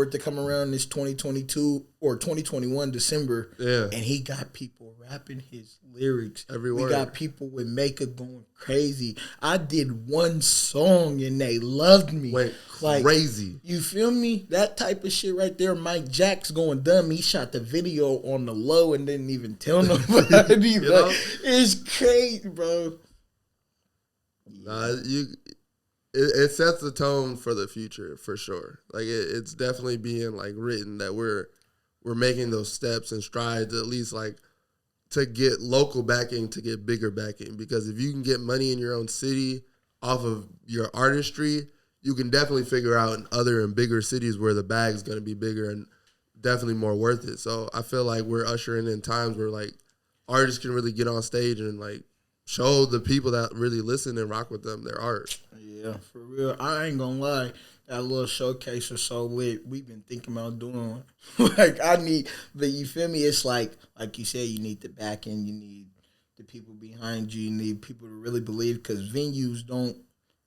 it to come around this 2022 or 2021 December, and he got people rapping his lyrics everywhere. We got people with makeup going crazy. I did one song and they loved me. Wait, like, crazy. You feel me? That type of shit right there. Mike Jack's going dumb. He shot the video on the low and didn't even tell nobody. Like, it's crazy, bro. Nah, it sets the tone for the future for sure. Like it's definitely being like written that we're making those steps and strides at least like to get local backing, to get bigger backing. Because if you can get money in your own city off of your artistry, you can definitely figure out in other and bigger cities where the bag's going to be bigger and definitely more worth it. So I feel like we're ushering in times where like artists can really get on stage and like show the people that really listen and rock with them their art. Yeah, for real. I ain't gonna lie. That little showcase was so lit. We've been thinking about doing one. But you feel me? It's like you said, you need the backing, you need the people behind you, you need people to really believe, because venues don't.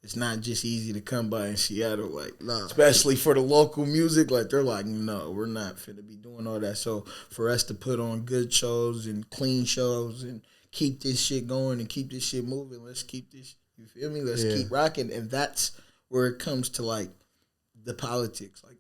It's not just easy to come by in Seattle, like, Nah. especially for the local music. Like, they're like, no, we're not finna be doing all that. So for us to put on good shows and clean shows and keep this shit going and keep this shit moving, let's keep this. You feel me? Let's keep rocking, and that's where it comes to like the politics, like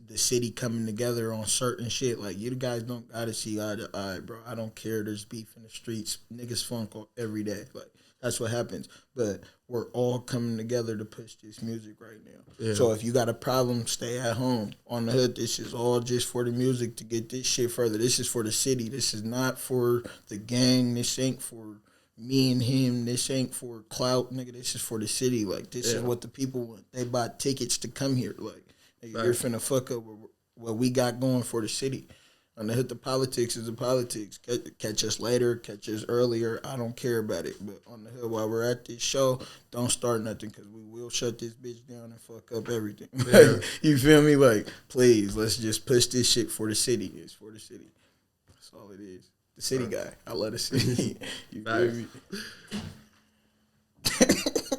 the city coming together on certain shit. Like, you guys don't gotta see eye to eye, bro. I don't care. There's beef in the streets. Niggas funk every day. Like, that's what happens. But we're all coming together to push this music right now. Yeah. So if you got a problem, stay at home. On the hood, this is all just for the music to get this shit further. This is for the city. This is not for the gang. This ain't for me and him. This ain't for clout, nigga. This is for the city. Like, this is what the people want. They buy tickets to come here. Like, nigga, you're finna fuck up what we got going for the city. On the hood, the politics is the politics. Catch us later, catch us earlier. I don't care about it. But on the hood, while we're at this show, don't start nothing, because we will shut this bitch down and fuck up everything. Yeah. Like, you feel me? Like, please, let's just push this shit for the city. It's for the city. That's all it is. The city guy. I love the city. You feel me?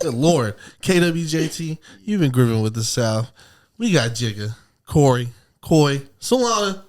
Good Lord. KWJT, you've been grooving with the South. We got Jigga, Corey, Coy, Solana.